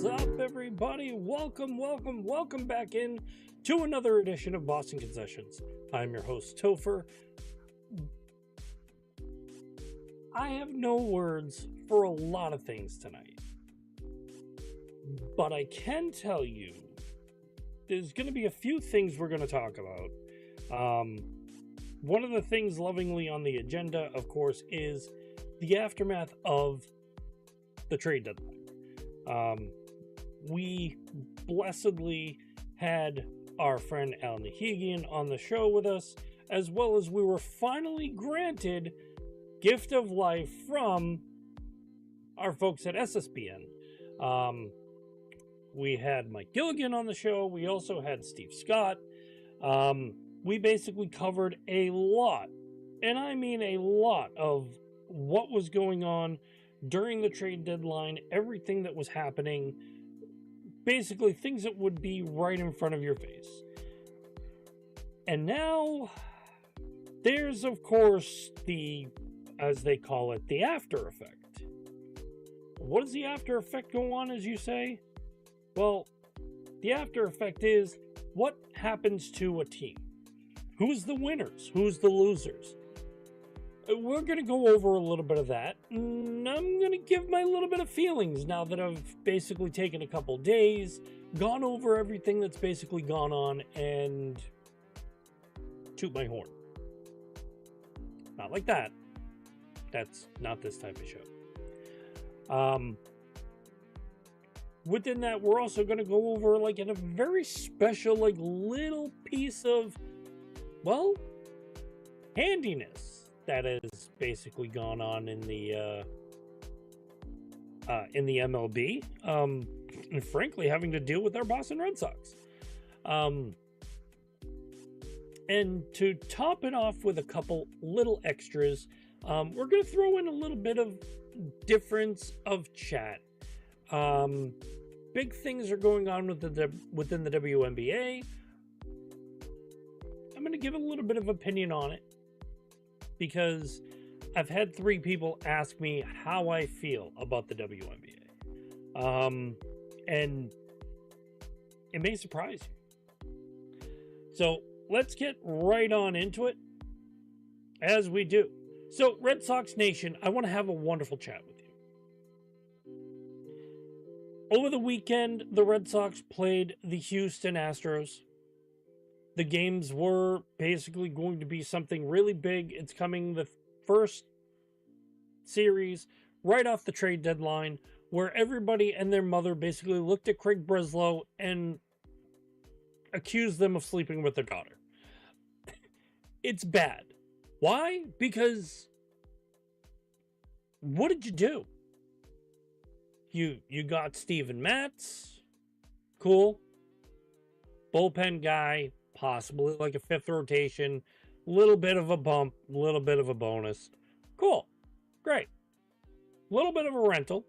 up, everybody? Welcome back in to another edition of Boston Concessions. I'm your host, Topher. I have no words for a lot of things tonight, but I can tell you there's going to be a few things we're going to talk about. One of the things lovingly on the agenda, of course, is the aftermath of the trade deadline. We blessedly had our friend Al Nahigian on the show with us, as well as we were finally granted Gift of Life from our folks at SSBN. We had Mike Gilligan on the show. We also had Steve Scott. We basically covered a lot, and I mean a lot, of what was going on during the trade deadline, everything that was happening, basically things that would be right in front of your face. And now there's, of course, the, as they call it, the after effect. What does the after effect go on, as you say? Well, the after effect is what happens to a team. Who's the winners? Who's the losers? We're going to go over a little bit of that, and I'm going to give my little bit of feelings now that I've basically taken a couple days, gone over everything that's basically gone on, and toot my horn. Not like that. That's not this type of show. Within that, we're also going to go over, like, in a very special, like, little piece of, well, handiness that has basically gone on in the MLB, and frankly having to deal with our Boston Red Sox. And to top it off with a couple little extras, we're going to throw in a little bit of difference of chat. Big things are going on within the WNBA. I'm going to give a little bit of opinion on it, because I've had 3 people ask me how I feel about the WNBA. And it may surprise you. So let's get right on into it, as we do. So, Red Sox Nation, I want to have a wonderful chat with you. Over the weekend, the Red Sox played the Houston Astros. The games were basically going to be something really big. It's coming the first series right off the trade deadline, where everybody and their mother basically looked at Craig Breslow and accused them of sleeping with their daughter. It's bad. Why? Because what did you do? You got Steven Matz. Cool. Bullpen guy. Possibly like a 5th rotation, little bit of a bump, little bit of a bonus. Cool. Great. Little bit of a rental.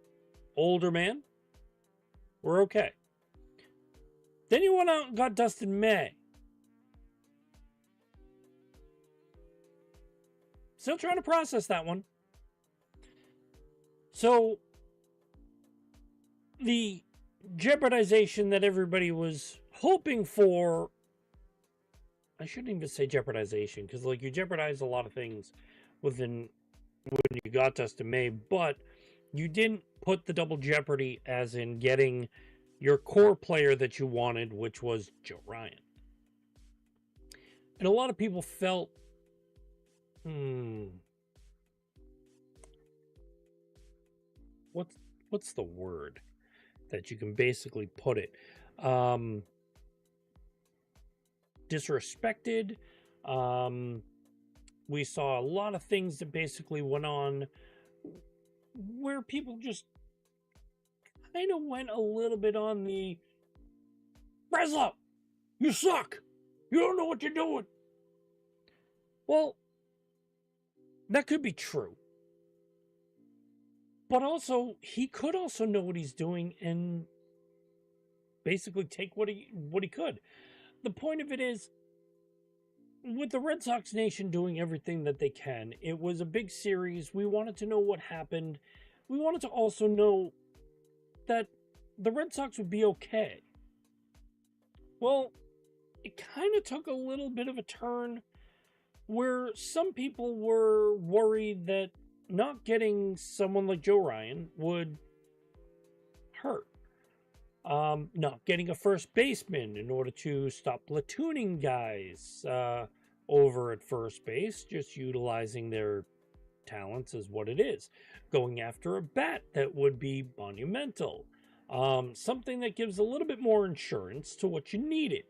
Older man. We're okay. Then you went out and got Dustin May. Still trying to process that one. So, the jeopardization that everybody was hoping for, I shouldn't even say jeopardization, because, like, you jeopardize a lot of things when you got Dustin May, but you didn't put the double jeopardy as in getting your core player that you wanted, which was Joe Ryan. And a lot of people felt, what's the word that you can basically put it? Disrespected. We saw a lot of things that basically went on where people just kind of went a little bit on the Breslow, you suck. You don't know what you're doing. Well, that could be true. But also, he could also know what he's doing and basically take what he could. The point of it is, with the Red Sox Nation doing everything that they can, it was a big series. We wanted to know what happened. We wanted to also know that the Red Sox would be okay. Well, it kind of took a little bit of a turn where some people were worried that not getting someone like Joe Ryan would hurt. Not getting a first baseman in order to stop platooning guys over at first base, just utilizing their talents as what it is. Going after a bat that would be monumental. Something that gives a little bit more insurance to what you needed.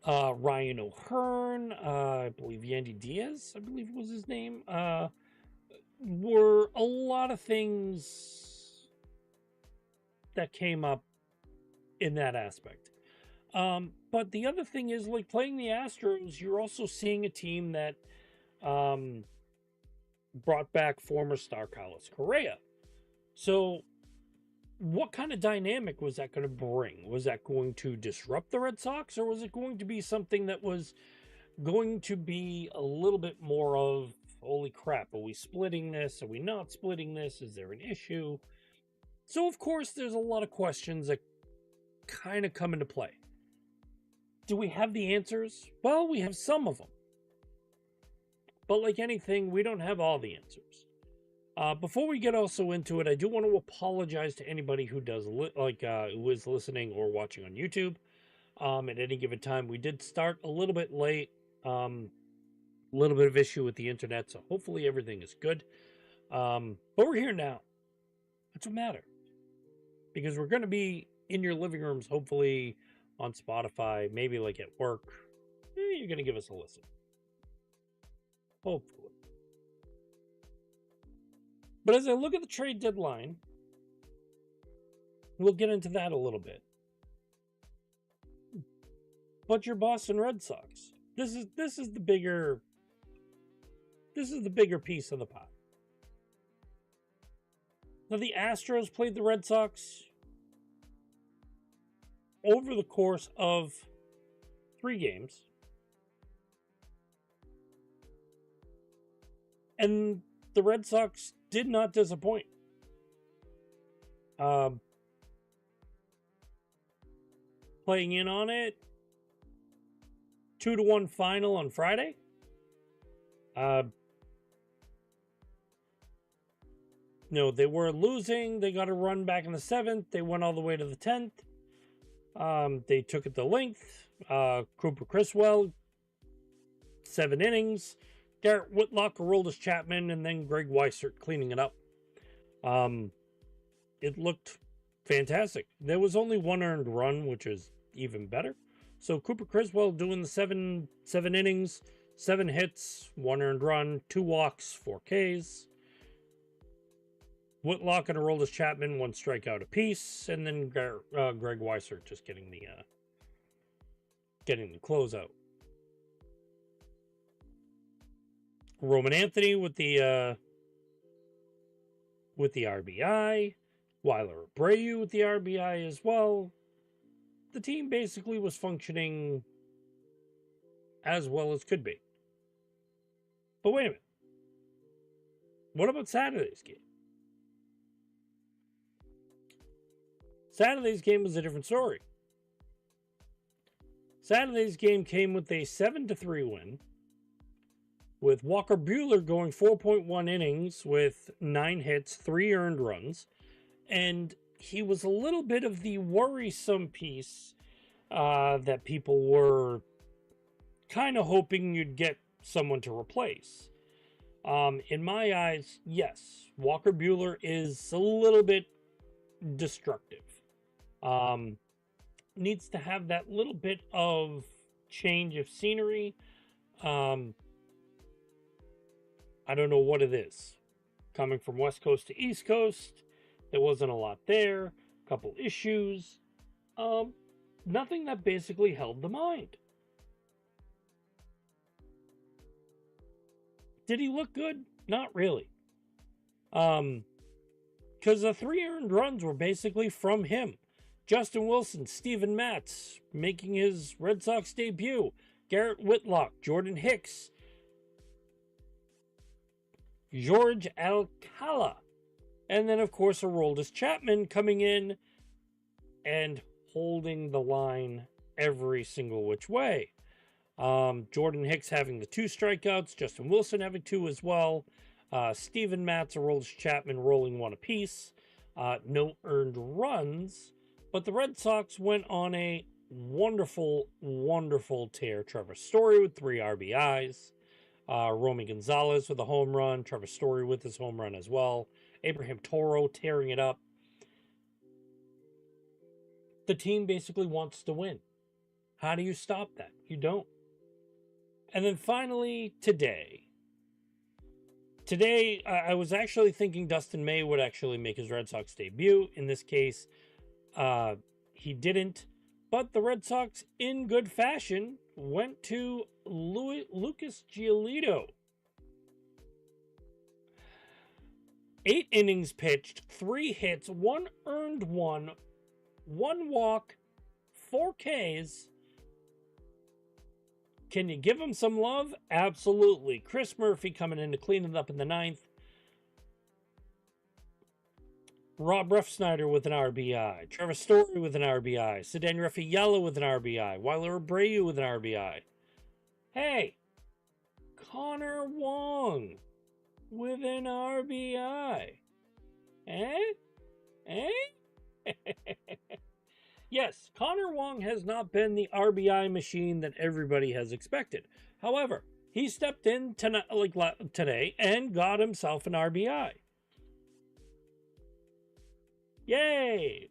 Ryan O'Hearn, I believe Yandy Diaz, I believe was his name, were a lot of things that came up in that aspect. But the other thing is, like, playing the Astros, you're also seeing a team that brought back former star Carlos Correa. So what kind of dynamic was that going to bring? Was that going to disrupt the Red Sox, or was it going to be something that was going to be a little bit more of, holy crap, are we splitting this? Are we not splitting this? Is there an issue? So, of course, there's a lot of questions that kind of come into play. Do we have the answers? Well, we have some of them. But like anything, we don't have all the answers. Before we get also into it, I do want to apologize to anybody who does who is listening or watching on YouTube. At any given time, we did start a little bit late. A little bit of issue with the internet, so hopefully everything is good. But we're here now. That's what matters. Because we're going to be in your living rooms, hopefully on Spotify, maybe like at work. You're going to give us a listen. Hopefully. But as I look at the trade deadline, we'll get into that a little bit. But your Boston Red Sox, this is the bigger piece of the pie. Now, the Astros played the Red Sox over the course of 3 games. And the Red Sox did not disappoint. Playing in on it, 2-1 final on Friday. No, they were losing. They got a run back in the 7th. They went all the way to the 10th. They took it the length. Cooper Criswell, 7 innings. Garrett Whitlock, Aroldis Chapman, and then Greg Weissert cleaning it up. It looked fantastic. There was only 1 earned run, which is even better. So Cooper Criswell doing the 7 innings, 7 hits, 1 earned run, 2 walks, 4 Ks. Whitlock and Aroldis Chapman, 1 strikeout apiece, and then Greg Weissert just getting the closeout. Roman Anthony with the RBI, Weiler Abreu with the RBI as well. The team basically was functioning as well as could be. But wait a minute. What about Saturday's game? Saturday's game was a different story. Saturday's game came with a 7-3 win, with Walker Buehler going 4.1 innings with 9 hits, 3 earned runs. And he was a little bit of the worrisome piece that people were kind of hoping you'd get someone to replace. In my eyes, yes, Walker Buehler is a little bit destructive. Needs to have that little bit of change of scenery. I don't know what it is. Coming from West Coast to East Coast, there wasn't a lot there. A couple issues. Nothing that basically held the mind. Did he look good? Not really. Because the 3 earned runs were basically from him. Justin Wilson, Steven Matz making his Red Sox debut. Garrett Whitlock, Jordan Hicks, George Alcala, and then, of course, Aroldis Chapman coming in and holding the line every single which way. Jordan Hicks having the 2 strikeouts, Justin Wilson having 2 as well. Steven Matz, Aroldis Chapman rolling 1 apiece. No earned runs, but the Red Sox went on a wonderful, wonderful tear. Trevor Story with 3 RBIs. Romy Gonzalez with a home run. Trevor Story with his home run as well. Abraham Toro tearing it up. The team basically wants to win. How do you stop that? You don't. And then finally, today. Today, I was actually thinking Dustin May would actually make his Red Sox debut. In this case, he didn't. But the Red Sox, in good fashion, went to Lucas Giolito. 8 innings pitched, 3 hits, 1 earned run, 1 walk, 4 Ks. Can you give him some love? Absolutely. Chris Murphy coming in to clean it up in the 9th. Rob Refsnyder with an RBI. Trevor Story with an RBI. Ceddanne Rafaela with an RBI. Weiler Abreu with an RBI. Hey, Connor Wong with an RBI. Eh? Yes, Connor Wong has not been the RBI machine that everybody has expected. However, he stepped in today and got himself an RBI. Yay!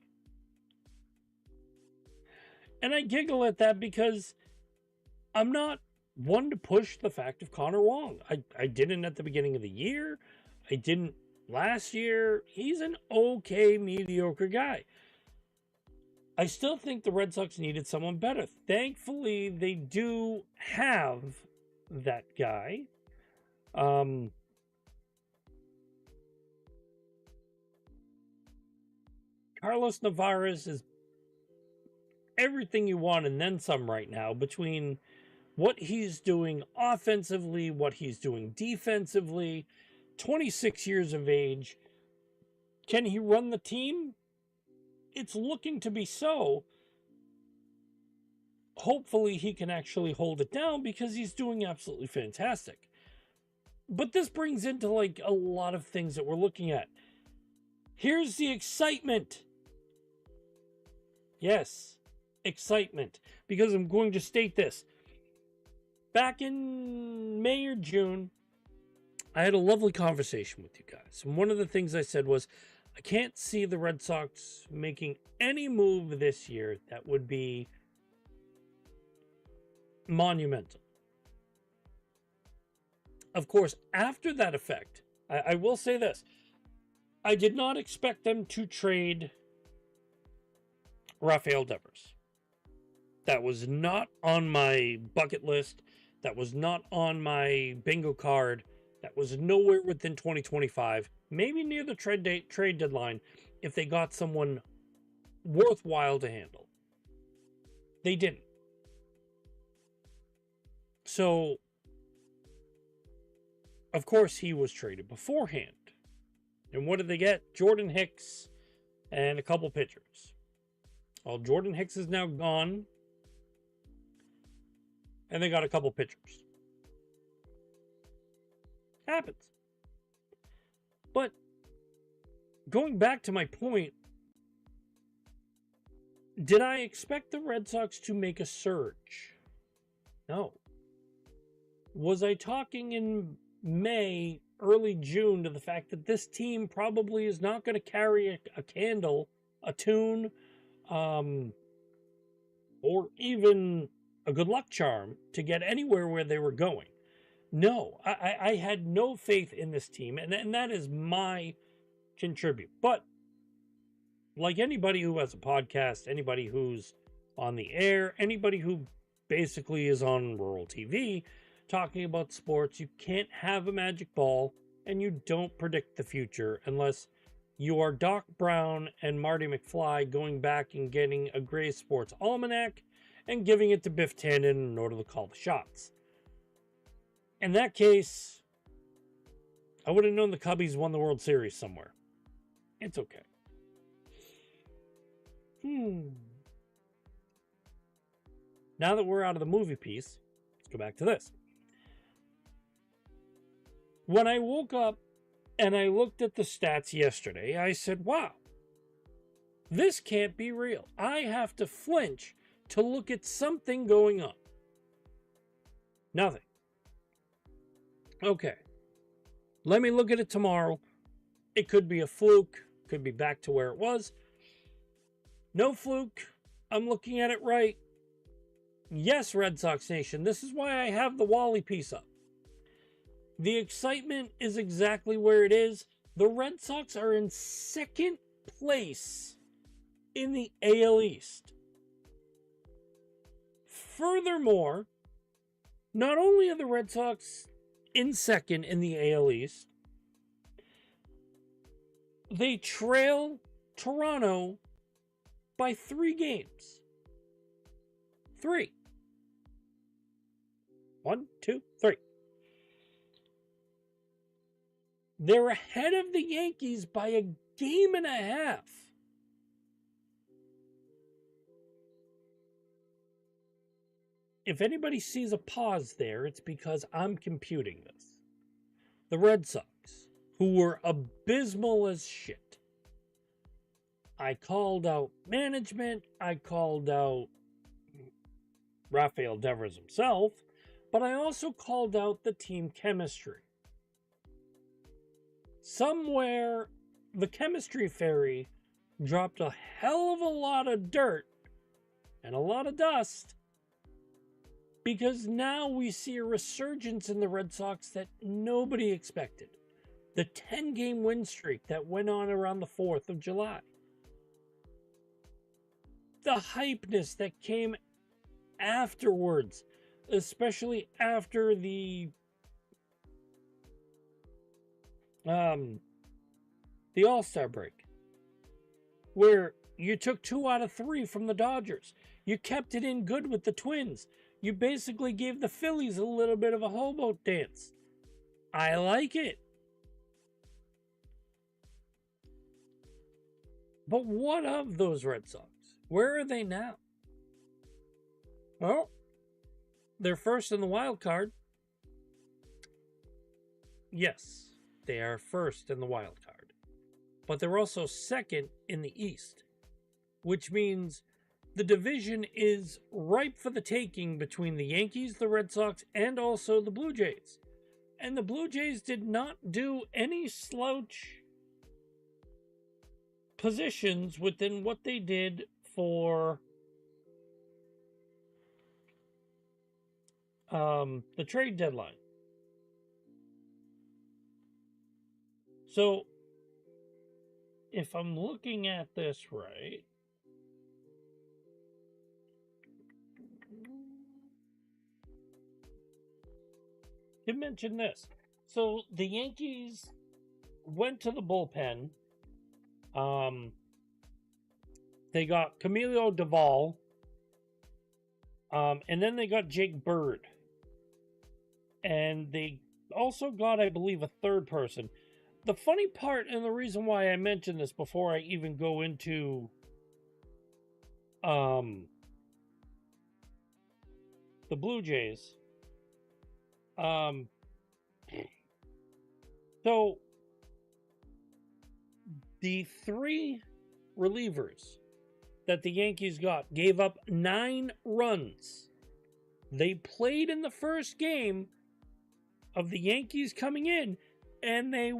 And I giggle at that because I'm not one to push the fact of Connor Wong. I didn't at the beginning of the year. I didn't last year. He's an okay, mediocre guy. I still think the Red Sox needed someone better. Thankfully, they do have that guy. Carlos Navarez is everything you want and then some right now, between what he's doing offensively, what he's doing defensively. 26 years of age. Can he run the team? It's looking to be so. Hopefully he can actually hold it down because he's doing absolutely fantastic. But this brings into a lot of things that we're looking at. Here's the excitement. Yes, excitement. Because I'm going to state this. Back in May or June, I had a lovely conversation with you guys. And one of the things I said was, I can't see the Red Sox making any move this year that would be monumental. Of course, after that effect, I will say this. I did not expect them to trade Rafael Devers. That was not on my bucket list. That was not on my bingo card. That was nowhere within 2025. Maybe near the trade deadline if they got someone worthwhile to handle. They didn't. So, of course, he was traded beforehand. And what did they get? Jordan Hicks and a couple pitchers. Well, Jordan Hicks is now gone. And they got a couple pitchers. Happens. But going back to my point, did I expect the Red Sox to make a surge? No. Was I talking in May, early June, to the fact that this team probably is not going to carry a candle, a tune, or even a good luck charm to get anywhere where they were going? No, I had no faith in this team, and that is my contribute. But like anybody who has a podcast, anybody who's on the air, anybody who basically is on rural TV talking about sports, you can't have a magic ball and you don't predict the future unless you are Doc Brown and Marty McFly going back and getting a Gray Sports Almanac and giving it to Biff Tannen in order to call the shots. In that case, I would have known the Cubbies won the World Series somewhere. It's okay. Now that we're out of the movie piece, let's go back to this. When I woke up and I looked at the stats yesterday, I said, wow, this can't be real. I have to flinch to look at something going on. Nothing. Okay. Let me look at it tomorrow. It could be a fluke. Could be back to where it was. No fluke. I'm looking at it right. Yes, Red Sox Nation. This is why I have the Wally piece up. The excitement is exactly where it is. The Red Sox are in second place in the AL East. Furthermore, not only are the Red Sox in second in the AL East, they trail Toronto by 3 games. 3. 1, 2, 3. They're ahead of the Yankees by a game and a half. If anybody sees a pause there, it's because I'm computing this. The Red Sox, who were abysmal as shit. I called out management. I called out Rafael Devers himself. But I also called out the team chemistry. Somewhere, the chemistry fairy dropped a hell of a lot of dirt and a lot of dust, because now we see a resurgence in the Red Sox that nobody expected. The 10-game win streak that went on around the 4th of July. The hypeness that came afterwards, especially after the All-Star break, where you took 2 out of 3 from the Dodgers. You kept it in good with the Twins. You basically gave the Phillies a little bit of a hobo dance. I like it. But what of those Red Sox? Where are they now? Well, they're first in the wild card. Yes, they are first in the wild card. But they're also second in the East, which means the division is ripe for the taking between the Yankees, the Red Sox, and also the Blue Jays. And the Blue Jays did not do any slouch positions within what they did for the trade deadline. So, if I'm looking at this right, to mention this. So, the Yankees went to the bullpen. They got Camilo Duvall. And then they got Jake Bird. And they also got, I believe, a third person. The funny part, and the reason why I mention this before I even go into the Blue Jays. So the 3 relievers that the Yankees got gave up 9 runs. They played in the first game of the Yankees coming in, and they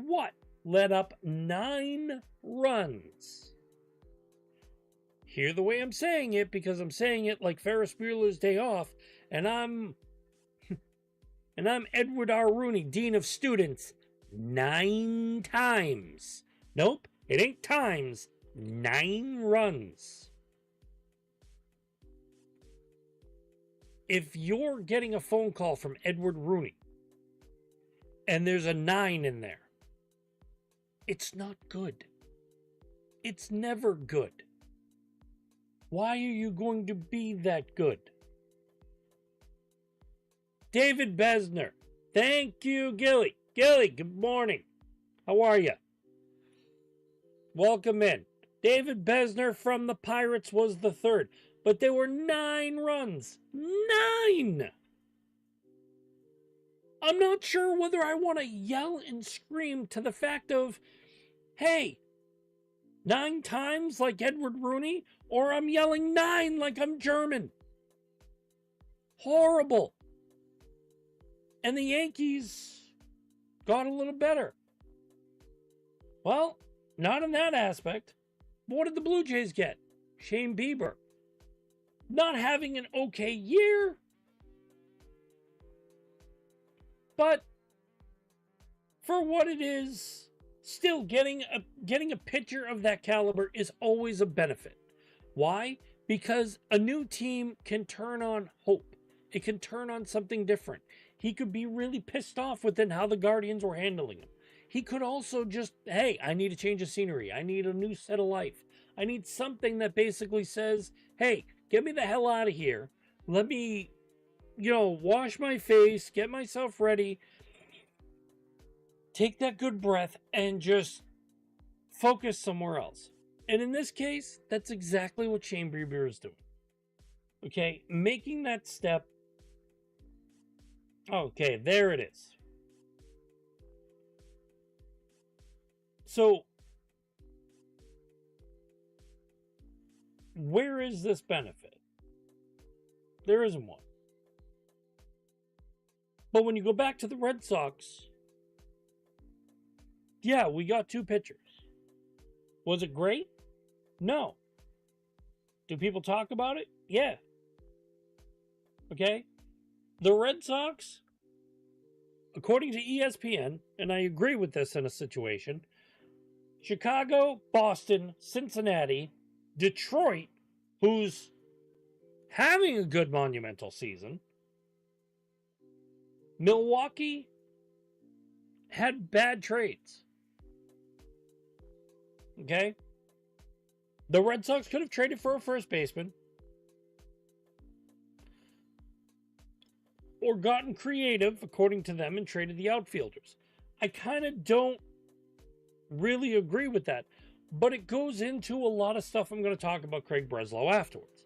let up 9 runs. Hear the way I'm saying it, because I'm saying it like Ferris Bueller's Day Off, and I'm Edward R. Rooney, Dean of Students, 9 times. Nope, it ain't times. 9 runs. If you're getting a phone call from Edward Rooney and there's a 9 in there, it's not good. It's never good. Why are you going to be that good? David Besner. Thank you, Gilly. Gilly, good morning. How are you? Welcome in. David Besner from the Pirates was the third. But there were 9 runs. 9! I'm not sure whether I want to yell and scream to the fact of, hey, 9 times like Edward Rooney, or I'm yelling 9 like I'm German. Horrible. And the Yankees got a little better. Well, not in that aspect. But what did the Blue Jays get? Shane Bieber. Not having an okay year. But for what it is, still getting a pitcher of that caliber is always a benefit. Why? Because a new team can turn on hope. It can turn on something different. He could be really pissed off with how the Guardians were handling him. He could also just, hey, I need a change of scenery. I need a new set of life. I need something that basically says, hey, get me the hell out of here. Let me, wash my face, get myself ready, take that good breath, and just focus somewhere else. And in this case, that's exactly what Shane Bieber is doing. Okay, making that step. Okay, there it is. So, where is this benefit? There isn't one. But when you go back to the Red Sox, yeah, we got 2 pitchers. Was it great? No. Do people talk about it? Yeah. Okay? The Red Sox, according to ESPN, and I agree with this in a situation, Chicago, Boston, Cincinnati, Detroit, who's having a good monumental season, Milwaukee had bad trades. Okay? The Red Sox could have traded for a first baseman or gotten creative, according to them, and traded the outfielders. I kind of don't really agree with that, but it goes into a lot of stuff I'm going to talk about Craig Breslow afterwards.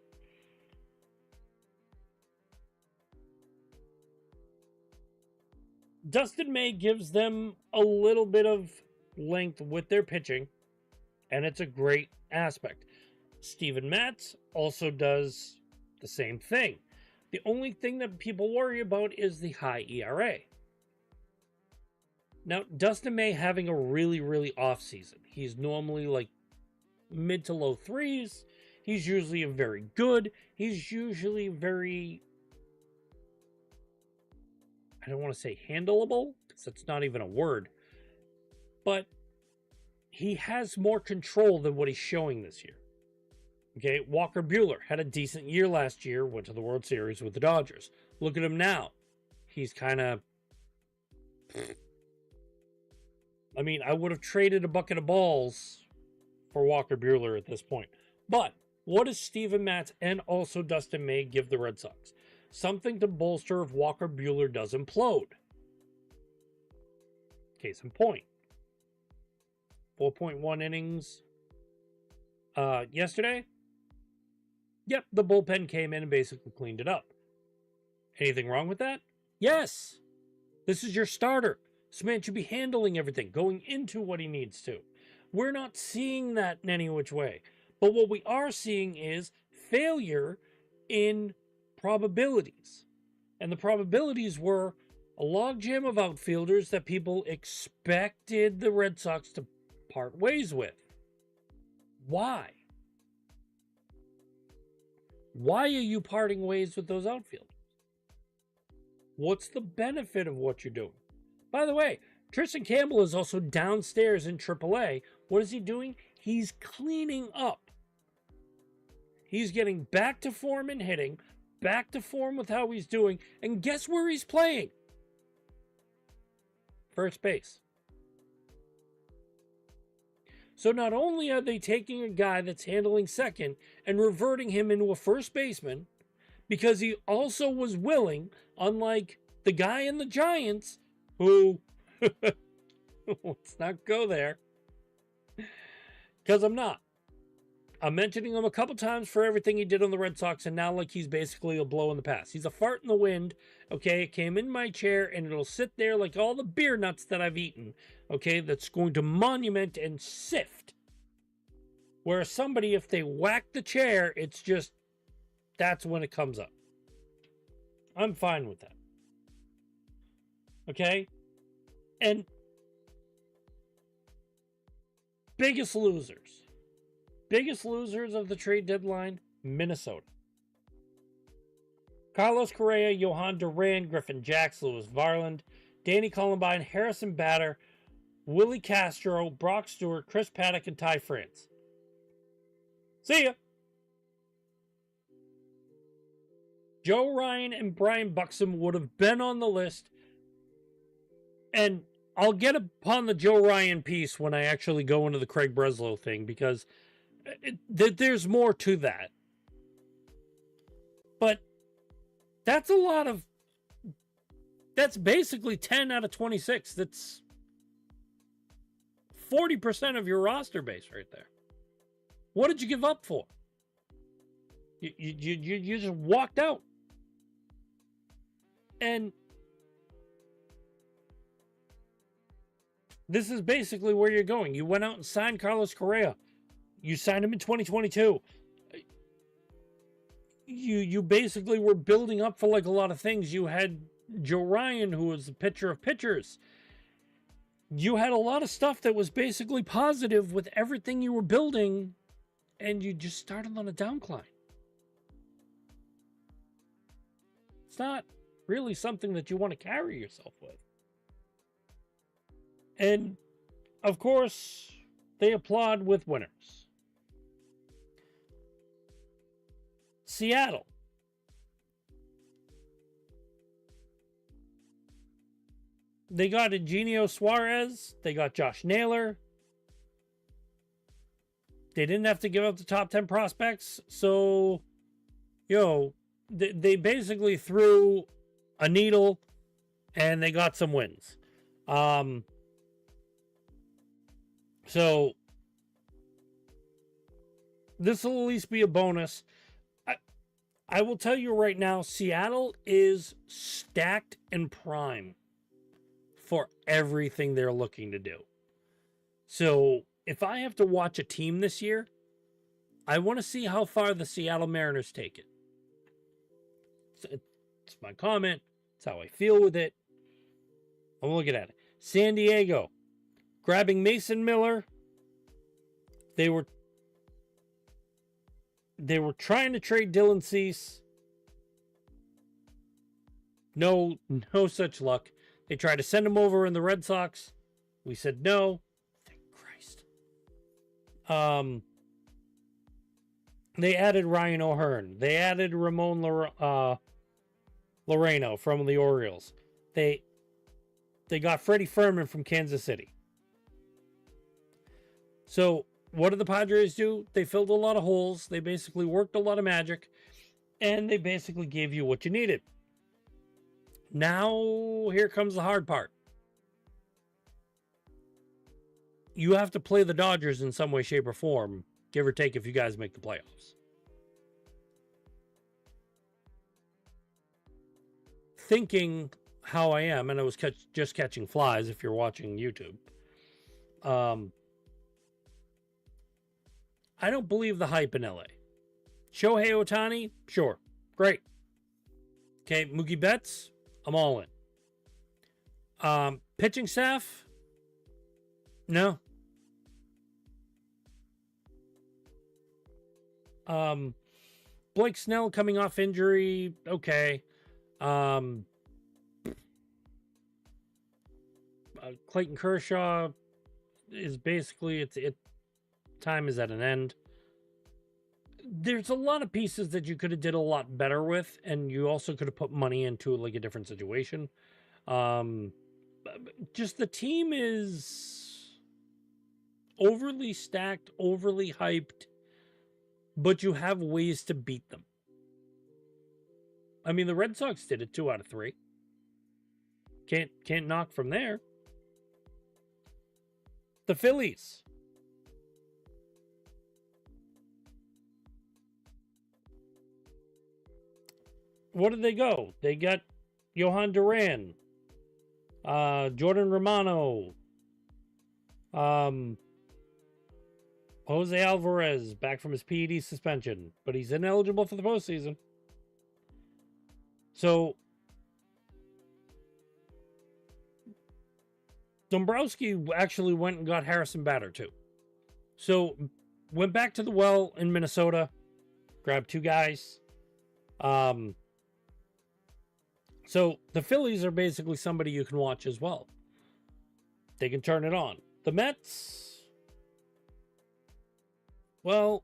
Dustin May gives them a little bit of length with their pitching, and it's a great aspect. Steven Matz also does the same thing. The only thing that people worry about is the high ERA. Now, Dustin May having a really, really off season. He's normally like mid to low 3s. He's usually very good. He's usually very, I don't want to say handleable, because that's not even a word. But he has more control than what he's showing this year. Okay, Walker Buehler had a decent year last year, went to the World Series with the Dodgers. Look at him now. He's kind of... I mean, I would have traded a bucket of balls for Walker Buehler at this point. But what does Steven Matz and also Dustin May give the Red Sox? Something to bolster if Walker Buehler does implode. Case in point. 4.1 innings yesterday. Yep, the bullpen came in and basically cleaned it up. Anything wrong with that? Yes. This is your starter. This man should be handling everything, going into what he needs to. We're not seeing that in any which way. But what we are seeing is failure in probabilities. And the probabilities were a logjam of outfielders that people expected the Red Sox to part ways with. Why? Why are you parting ways with those outfielders? What's the benefit of what you're doing? By the way, Tristan Campbell is also downstairs in AAA. What is he doing? He's cleaning up. He's getting back to form in hitting, back to form with how he's doing, and guess where he's playing? First base. So not only are they taking a guy that's handling second and reverting him into a first baseman, because he also was willing, unlike the guy in the Giants, who, let's not go there, because I'm not. I'm mentioning him a couple times for everything he did on the Red Sox, and now like he's basically a blow in the past. He's a fart in the wind, okay? It came in my chair, and it'll sit there like all the beer nuts that I've eaten, okay? That's going to monument and sift. Whereas somebody, if they whack the chair, it's just, that's when it comes up. I'm fine with that. Okay? And biggest losers of the trade deadline, Minnesota. Carlos Correa, Johan Duran, Griffin Jacks, Lewis Varland, Danny Columbine, Harrison Bader, Willie Castro, Brock Stewart, Chris Paddock, and Ty France. See ya. Joe Ryan and Brian Buxom would have been on the list, and I'll get upon the Joe Ryan piece when I actually go into the Craig Breslow thing, because there's more to that. But that's a lot of... That's basically 10 out of 26. That's 40% of your roster base right there. What did you give up for? You just walked out. And this is basically where you're going. You went out and signed Carlos Correa. You signed him in 2022. You basically were building up for like a lot of things. You had Joe Ryan, who was the pitcher of pitchers. You had a lot of stuff that was basically positive with everything you were building, and you just started on a downcline. It's not really something that you want to carry yourself with. And, of course, they applaud with winners. Seattle. They got Eugenio Suarez. They got Josh Naylor. They didn't have to give up the top 10 prospects. So, they basically threw a needle and they got some wins. So, this will at least be a bonus. I will tell you right now, Seattle is stacked and prime for everything they're looking to do. So, if I have to watch a team this year, I want to see how far the Seattle Mariners take it. It's my comment. It's how I feel with it. I'm looking at it. San Diego, grabbing Mason Miller. They were trying to trade Dylan Cease. No such luck. They tried to send him over in the Red Sox. We said no. Thank Christ. They added Ryan O'Hearn. They added Ramon Loreno from the Orioles. They got Freddie Fermin from Kansas City. So, what did the Padres do? They filled a lot of holes. They basically worked a lot of magic. And they basically gave you what you needed. Now, here comes the hard part. You have to play the Dodgers in some way, shape, or form, give or take, if you guys make the playoffs. Thinking how I am, and I was just catching flies if you're watching YouTube. I don't believe the hype in LA. Shohei Ohtani, sure, great. Okay, Mookie Betts, I'm all in. Pitching staff, no. Blake Snell coming off injury, okay. Clayton Kershaw is basically time is at an end. There's a lot of pieces that you could have did a lot better with, and you also could have put money into like a different situation. Just the team is overly stacked, overly hyped, but you have ways to beat them. I mean, the Red Sox did it 2 out of 3. Can't knock from there. The Phillies. what did they go? They got Johan Duran, Jordan Romano, Jose Alvarez back from his PED suspension, but he's ineligible for the postseason. So Dombrowski actually went and got Harrison Bader too. So went back to the well in Minnesota, grabbed 2 guys. So the Phillies are basically somebody you can watch as well. They can turn it on. The Mets, well,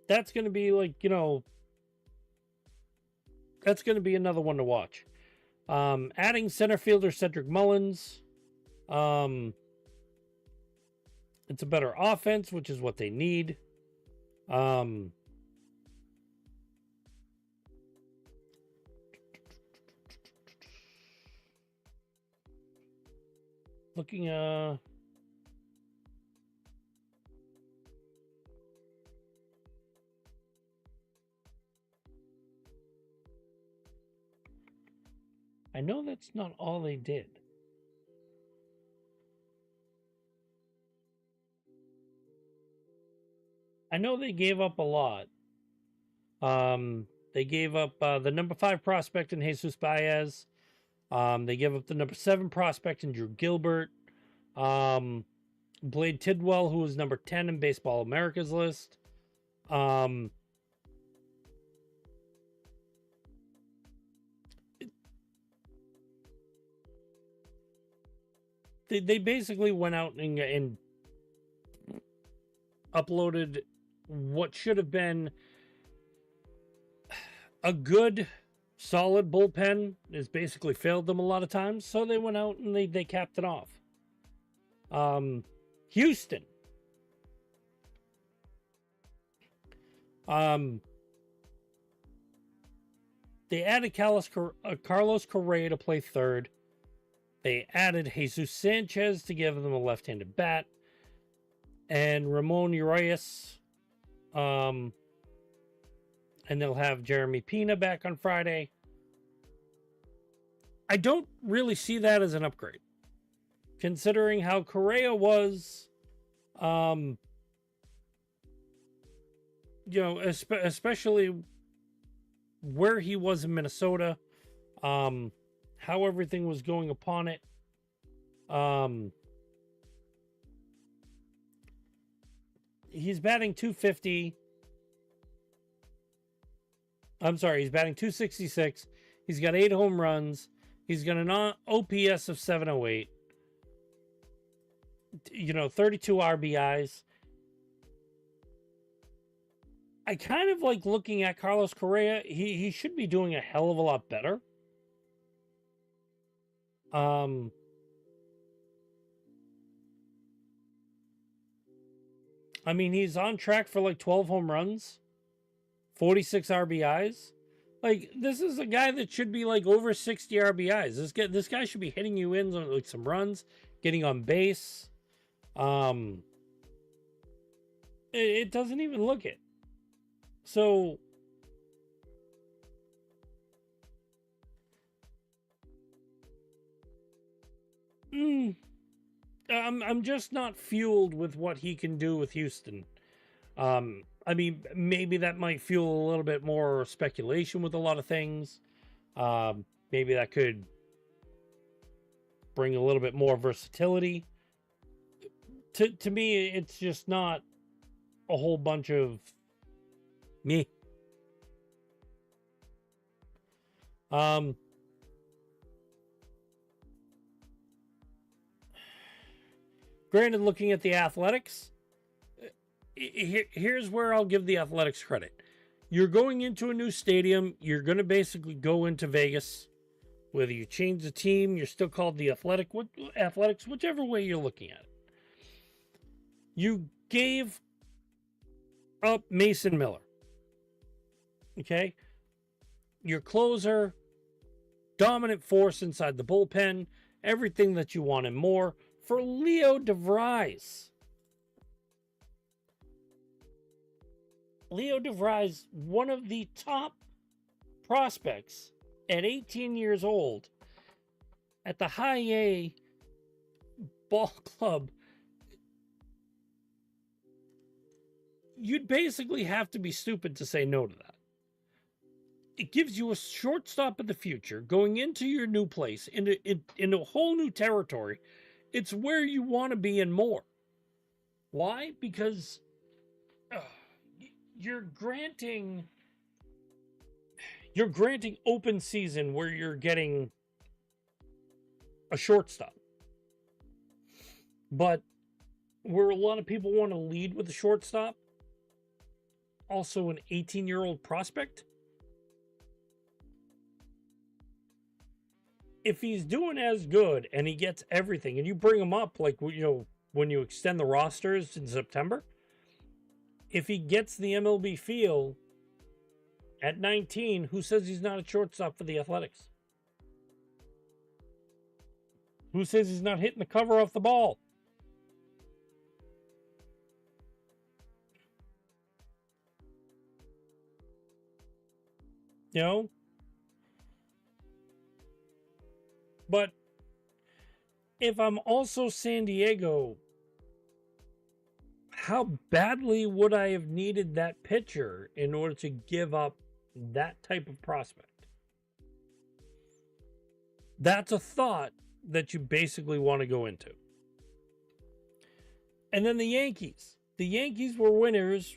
that's going to be like, that's going to be another one to watch. Adding center fielder Cedric Mullins. It's a better offense, which is what they need. Looking, I know that's not all they did. I know they gave up a lot. They gave up the number 5 prospect in Jesus Baez. They gave up the number 7 prospect in Drew Gilbert. Blade Tidwell, who was number 10 in Baseball America's list. They basically went out and uploaded what should have been a good, solid bullpen. Has basically failed them a lot of times, so they went out and they capped it off. Houston. They added Carlos Correa to play third. They added Jesus Sanchez to give them a left-handed bat. And Ramon Urias. And they'll have Jeremy Pena back on Friday. I don't really see that as an upgrade, considering how Correa was, especially where he was in Minnesota, how everything was going upon it. He's batting 250. I'm sorry, he's batting 266. He's got 8 home runs. He's got an OPS of 708. 32 RBIs. I kind of like looking at Carlos Correa. He should be doing a hell of a lot better. I mean, he's on track for like 12 home runs, 46 RBIs. Like, this is a guy that should be like over 60 RBIs. This guy should be hitting you in on like some runs, getting on base. It doesn't even look it. So I'm just not fueled with what he can do with Houston. I mean, maybe that might fuel a little bit more speculation with a lot of things. Maybe that could bring a little bit more versatility. To me, it's just not a whole bunch of me. Granted, looking at the Athletics, here's where I'll give the Athletics credit. You're going into a new stadium. You're going to basically go into Vegas. Whether you change the team, you're still called the Athletics, whichever way you're looking at it. You gave up Mason Miller. Okay? Your closer, dominant force inside the bullpen, everything that you want and more, for Leo DeVries. Leo DeVries, one of the top prospects at 18 years old at the high A ball club, you'd basically have to be stupid to say no to that. It gives you a shortstop in the future, going into your new place, into a whole new territory. It's where you want to be and more. Why? Because you're granting open season where you're getting a shortstop. But where a lot of people want to lead with a shortstop, also an 18-year-old prospect. If he's doing as good and he gets everything, and you bring him up, like, you know, when you extend the rosters in September, if he gets the MLB feel at 19, who says he's not a shortstop for the Athletics? Who says he's not hitting the cover off the ball? You know? But if I'm also San Diego, how badly would I have needed that pitcher in order to give up that type of prospect? That's a thought that you basically want to go into. And then the Yankees. The Yankees were winners.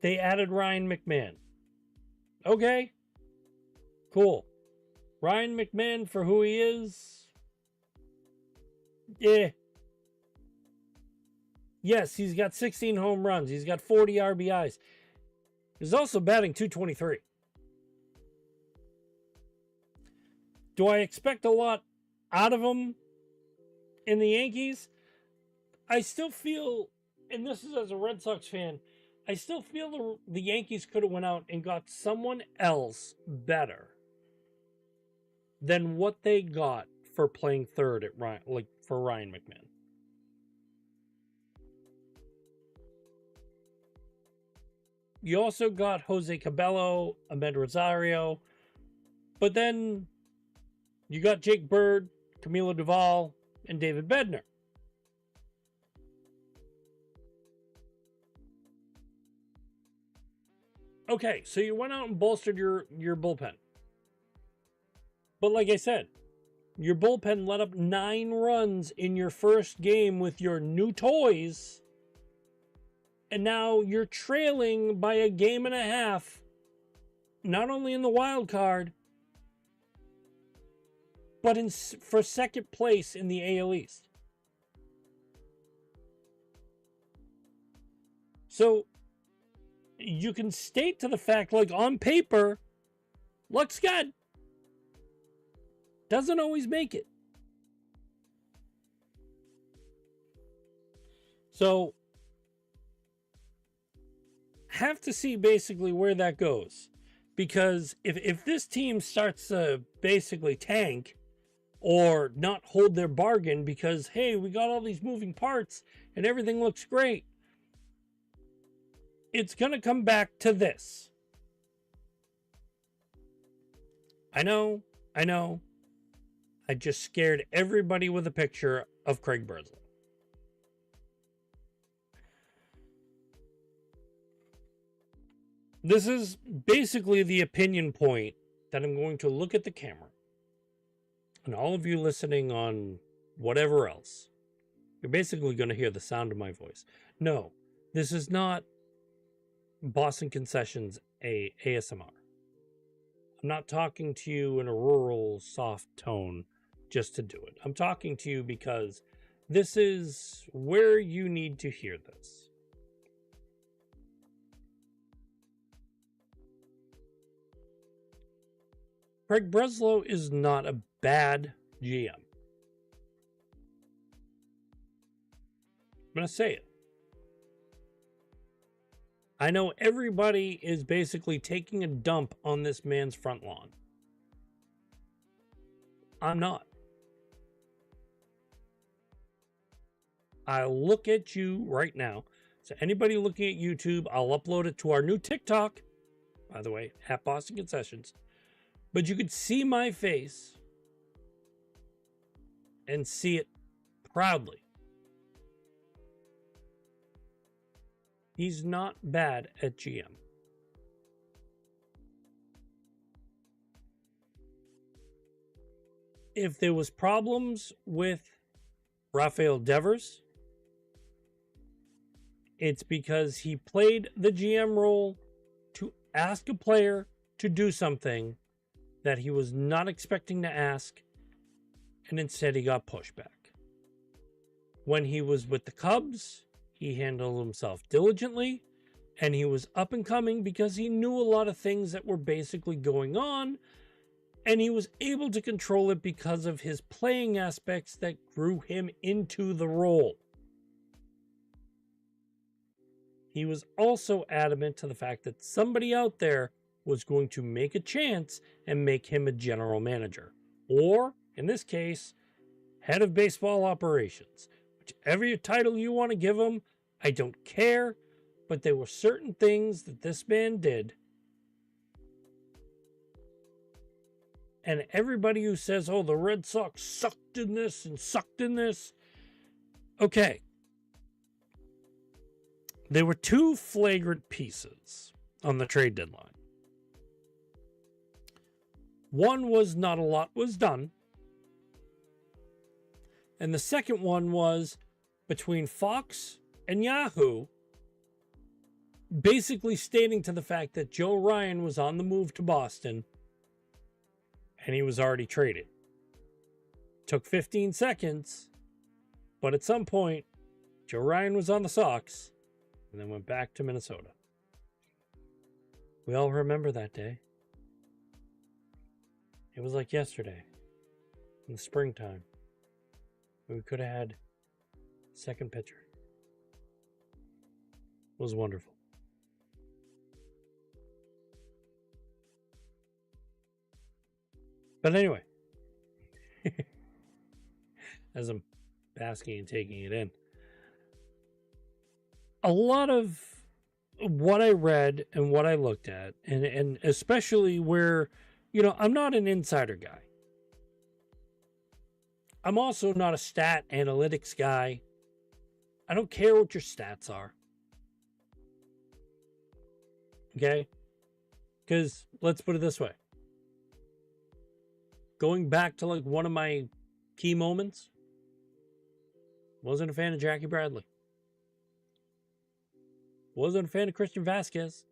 They added Ryan McMahon. Okay. Cool. Ryan McMahon, for who he is, yeah. Yes, he's got 16 home runs. He's got 40 RBIs. He's also batting .223. Do I expect a lot out of him in the Yankees? I still feel, and this is as a Red Sox fan, I still feel the Yankees could have went out and got someone else better than what they got for playing third at Ryan, like for Ryan McMahon. You also got Jose Cabello, Ahmed Rosario, but then you got Jake Bird, Camilo Doval, and David Bednar. Okay, so you went out and bolstered your bullpen. But like I said, your bullpen let up 9 runs in your first game with your new toys. And now you're trailing by a game and a half, not only in the wild card, but for second place in the AL East. So you can state to the fact, like on paper, looks good. Doesn't always make it. So have to see basically where that goes. Because if this team starts to basically tank or not hold their bargain because, hey, we got all these moving parts and everything looks great, it's going to come back to this. I know. I just scared everybody with a picture of Craig Birdsley. This is basically the opinion point that I'm going to look at the camera. And all of you listening on whatever else, you're basically going to hear the sound of my voice. No, this is not Boston Concessions ASMR. I'm not talking to you in a rural, soft tone just to do it. I'm talking to you because this is where you need to hear this. Craig Breslow is not a bad GM. I'm going to say it. I know everybody is basically taking a dump on this man's front lawn. I'm not. I look at you right now, So anybody looking at YouTube, I'll upload it to our new TikTok, by the way, at Boston Concessions. But you could see my face and see it proudly. He's not bad at GM. If there was problems with Rafael Devers, it's because he played the GM role to ask a player to do something that he was not expecting to ask, and instead he got pushback. When he was with the Cubs, he handled himself diligently, and he was up and coming because he knew a lot of things that were basically going on, and he was able to control it because of his playing aspects that grew him into the role. He was also adamant to the fact that somebody out there was going to make a chance and make him a general manager. Or, in this case, head of baseball operations. Whichever title you want to give him, I don't care. But there were certain things that this man did. And everybody who says, oh, the Red Sox sucked in this and sucked in this. Okay. There were two flagrant pieces on the trade deadline. One was not a lot was done. And the second one was between Fox and Yahoo, basically stating to the fact that Joe Ryan was on the move to Boston and he was already traded. Took 15 seconds, but at some point, Joe Ryan was on the Sox and then went back to Minnesota. We all remember that day. It was like yesterday, in the springtime. We could have had second pitcher. It was wonderful. But anyway, as I'm basking and taking it in, a lot of what I read and what I looked at, and especially where, I'm not an insider guy. I'm also not a stat analytics guy. I don't care what your stats are. Okay? Because let's put it this way. Going back to like one of my key moments, wasn't a fan of Jackie Bradley. Wasn't a fan of Christian Vasquez.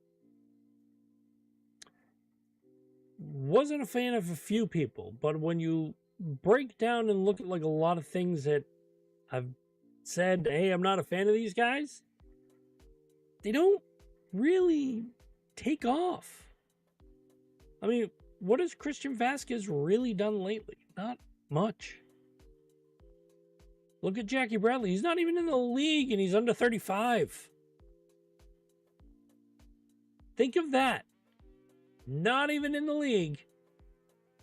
Wasn't a fan of a few people, but when you break down and look at like a lot of things that I've said, hey, I'm not a fan of these guys, they don't really take off. I mean, what has Christian Vasquez really done lately? Not much. Look at Jackie Bradley. He's not even in the league and he's under 35. Think of that. Not even in the league,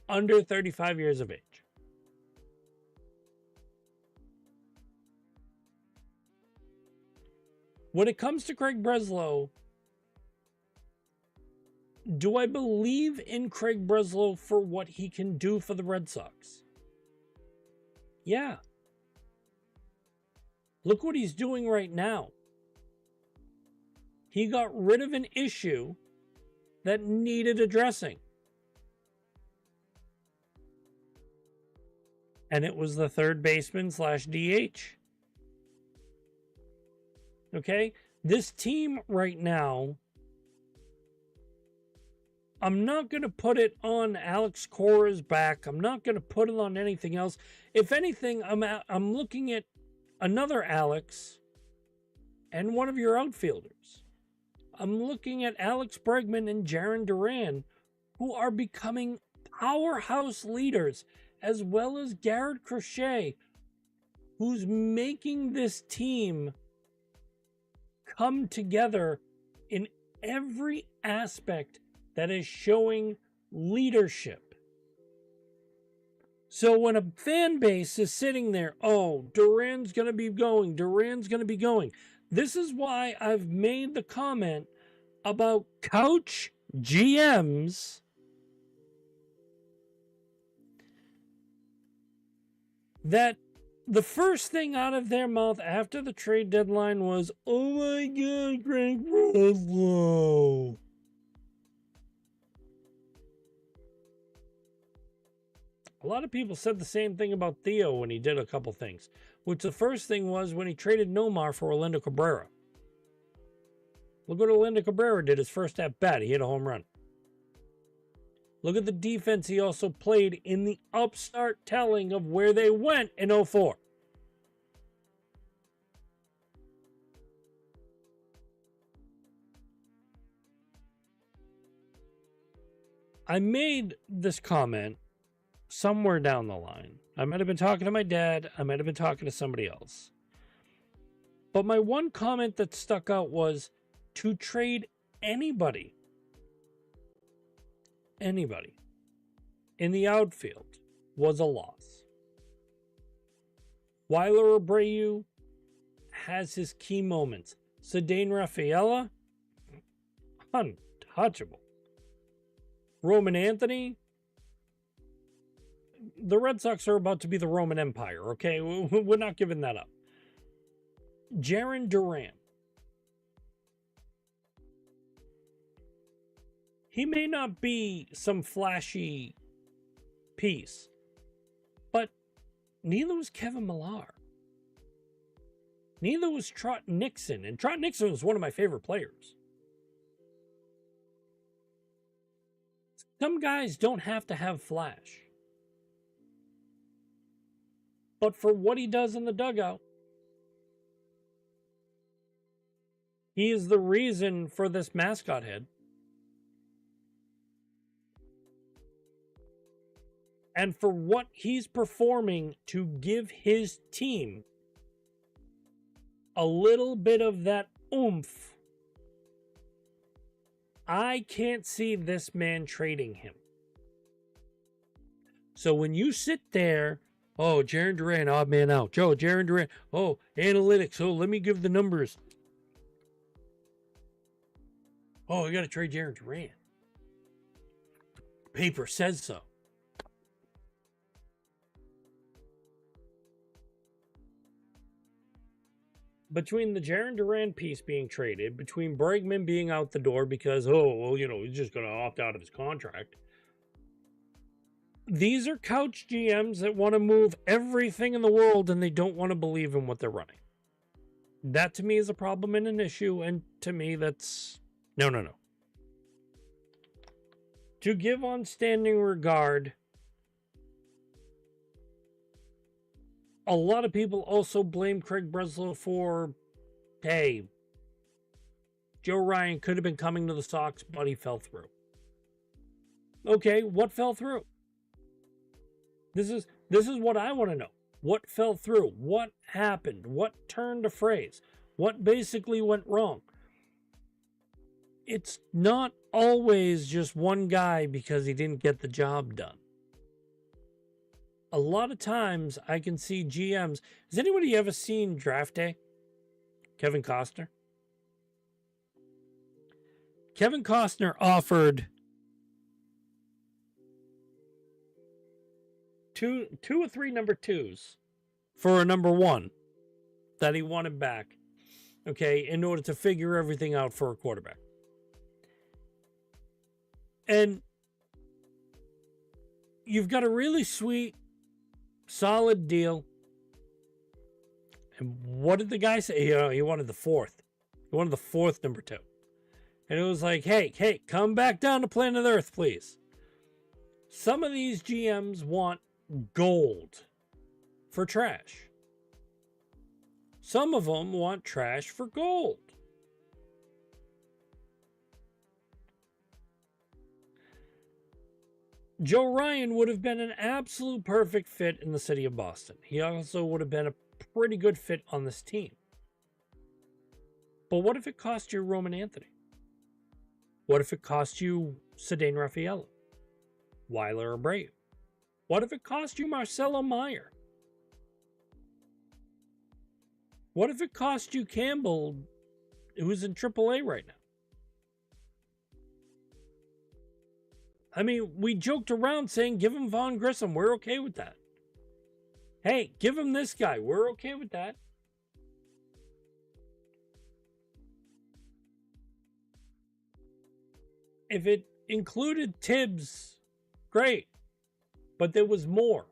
under 35 years of age. When it comes to Craig Breslow, do I believe in Craig Breslow for what he can do for the Red Sox? Yeah. Look what he's doing right now. He got rid of an issue that needed addressing. And it was the third baseman / DH. Okay? This team right now, I'm not going to put it on Alex Cora's back. I'm not going to put it on anything else. If anything, I'm looking at another Alex and one of your outfielders. I'm looking at Alex Bregman and Jarren Duran, who are becoming powerhouse leaders, as well as Garrett Crochet, who's making this team come together in every aspect that is showing leadership. So when a fan base is sitting there, oh, Duran's going to be going, This is why I've made the comment about couch GMs that the first thing out of their mouth after the trade deadline was, "Oh my God, Greg Breslow." A lot of people said the same thing about Theo when he did a couple things, which the first thing was when he traded Nomar for Orlando Cabrera. Look what Orlando Cabrera did his first at bat. He hit a home run. Look at the defense he also played in the upstart telling of where they went in 04. I made this comment somewhere down the line. I might have been talking to my dad. I might have been talking to somebody else. But my one comment that stuck out was to trade anybody in the outfield was a loss. Weiler Abreu has his key moments. Ceddanne Rafaela, untouchable. Roman Anthony, the Red Sox are about to be the Roman Empire, okay? We're not giving that up. Jarren Duran. He may not be some flashy piece, but neither was Kevin Millar. Neither was Trot Nixon, and Trot Nixon was one of my favorite players. Some guys don't have to have flash. But for what he does in the dugout, he is the reason for this mascot head. And for what he's performing to give his team a little bit of that oomph, I can't see this man trading him. So when you sit there, oh, Jarren Duran, odd man out. Joe, Jarren Duran, oh, analytics, oh, let me give the numbers. Oh, I got to trade Jarren Duran. Paper says so. Between the Jarren Duran piece being traded, between Bregman being out the door because, he's just going to opt out of his contract. These are couch GMs that want to move everything in the world and they don't want to believe in what they're running. That to me is a problem and an issue, and to me that's no. To give on standing regard, a lot of people also blame Craig Breslow for, hey, Joe Ryan could have been coming to the Sox, but he fell through. Okay, what fell through? This is what I want to know. What fell through? What happened? What turned a phrase? What basically went wrong? It's not always just one guy because he didn't get the job done. A lot of times I can see GMs. Has anybody ever seen Draft Day? Kevin Costner? Kevin Costner offered two or three number twos for a number one that he wanted back, okay, in order to figure everything out for a quarterback. And you've got a really sweet, solid deal. And what did the guy say? He wanted the fourth. He wanted the fourth number two. And it was like, hey, come back down to planet Earth, please. Some of these GMs want gold for trash. Some of them want trash for gold. Joe Ryan would have been an absolute perfect fit in the city of Boston. He also would have been a pretty good fit on this team. But what if it cost you Roman Anthony? What if it cost you Ceddanne Rafaela? Weiler Abreu? What if it cost you Marcelo Meyer? What if it cost you Campbell, who's in AAA right now? I mean, we joked around saying give him Vaughn Grissom. We're okay with that. Hey, give him this guy. We're okay with that. If it included Tibbs, great. But there was more.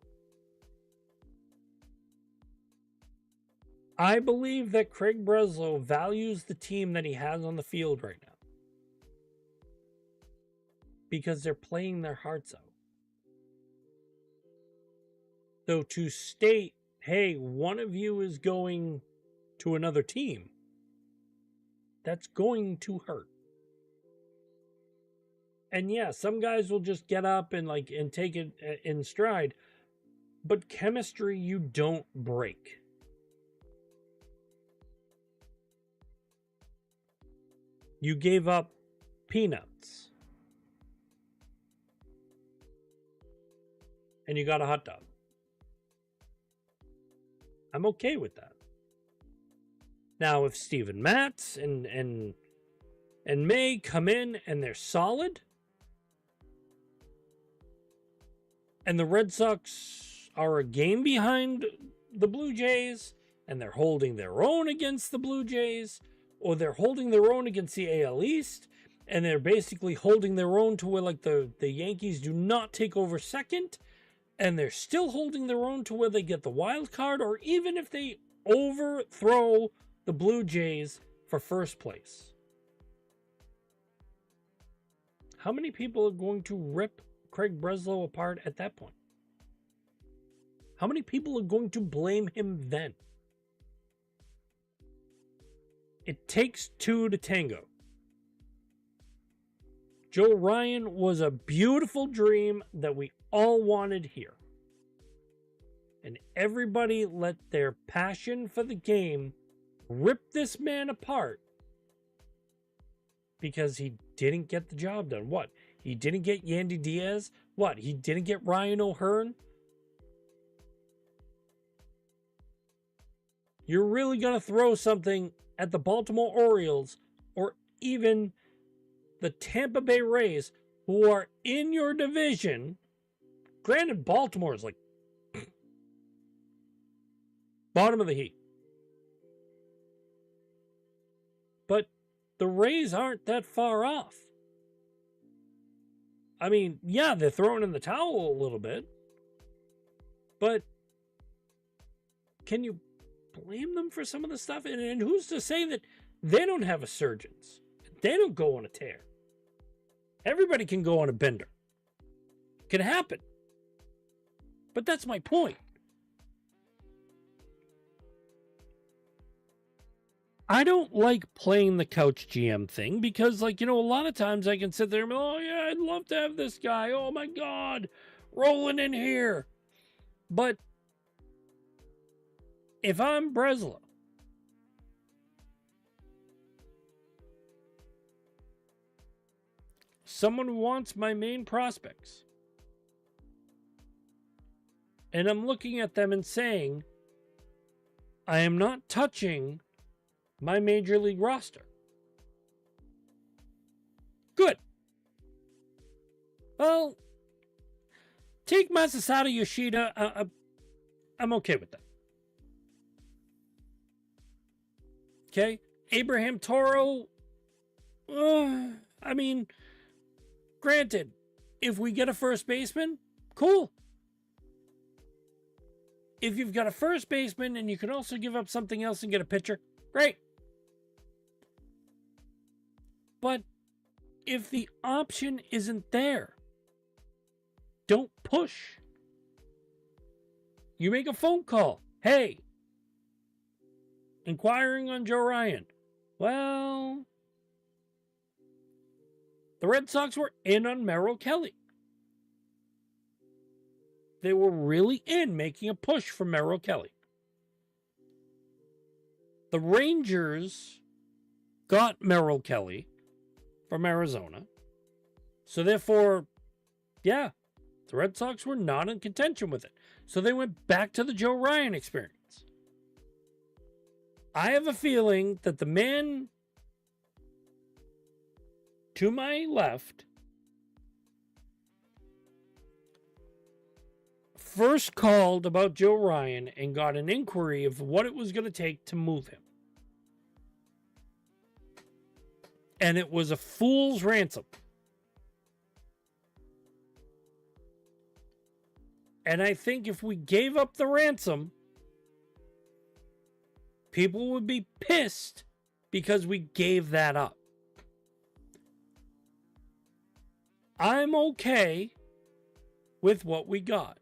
I believe that Craig Breslow values the team that he has on the field right now, because they're playing their hearts out. So to state, hey, one of you is going to another team, that's going to hurt. And yeah, some guys will just get up and take it in stride, but chemistry you don't break. You gave up peanuts and you got a hot dog. I'm okay with that. Now, if Steven Matz and May come in and they're solid, and the Red Sox are a game behind the Blue Jays, and they're holding their own against the Blue Jays, or they're holding their own against the AL East, and they're basically holding their own to where the Yankees do not take over second, and they're still holding their own to where they get the wild card, or even if they overthrow the Blue Jays for first place. How many people are going to rip Craig Breslow apart at that point? How many people are going to blame him then? It takes two to tango. Joe Ryan was a beautiful dream that we all wanted here. And everybody let their passion for the game rip this man apart because he didn't get the job done. What? He didn't get Yandy Diaz? What? He didn't get Ryan O'Hearn? You're really going to throw something at the Baltimore Orioles or even the Tampa Bay Rays, who are in your division. Granted, Baltimore is bottom of the heap. But the Rays aren't that far off. I mean, yeah, they're throwing in the towel a little bit. But can you blame them for some of the stuff? And who's to say that they don't have a surgeons? They don't go on a tear. Everybody can go on a bender. It can happen. But that's my point. I don't like playing the couch GM thing because, a lot of times I can sit there and be, oh, yeah, I'd love to have this guy. Oh, my God, rolling in here. But if I'm Breslow, someone wants my main prospects, and I'm looking at them and saying, I am not touching my major league roster. Good. Well, take Masasada Yoshida. I'm okay with that. Okay? Abraham Toro. I mean, granted, if we get a first baseman, cool. If you've got a first baseman and you can also give up something else and get a pitcher, great. But if the option isn't there, don't push. You make a phone call. Hey, inquiring on Joe Ryan. Well, the Red Sox were in on Merrill Kelly. They were really in making a push for Merrill Kelly. The Rangers got Merrill Kelly from Arizona. So therefore, yeah, the Red Sox were not in contention with it. So they went back to the Joe Ryan experience. I have a feeling that the man to my left first called about Joe Ryan and got an inquiry of what it was going to take to move him. And it was a fool's ransom. And I think if we gave up the ransom, people would be pissed because we gave that up. I'm okay with what we got.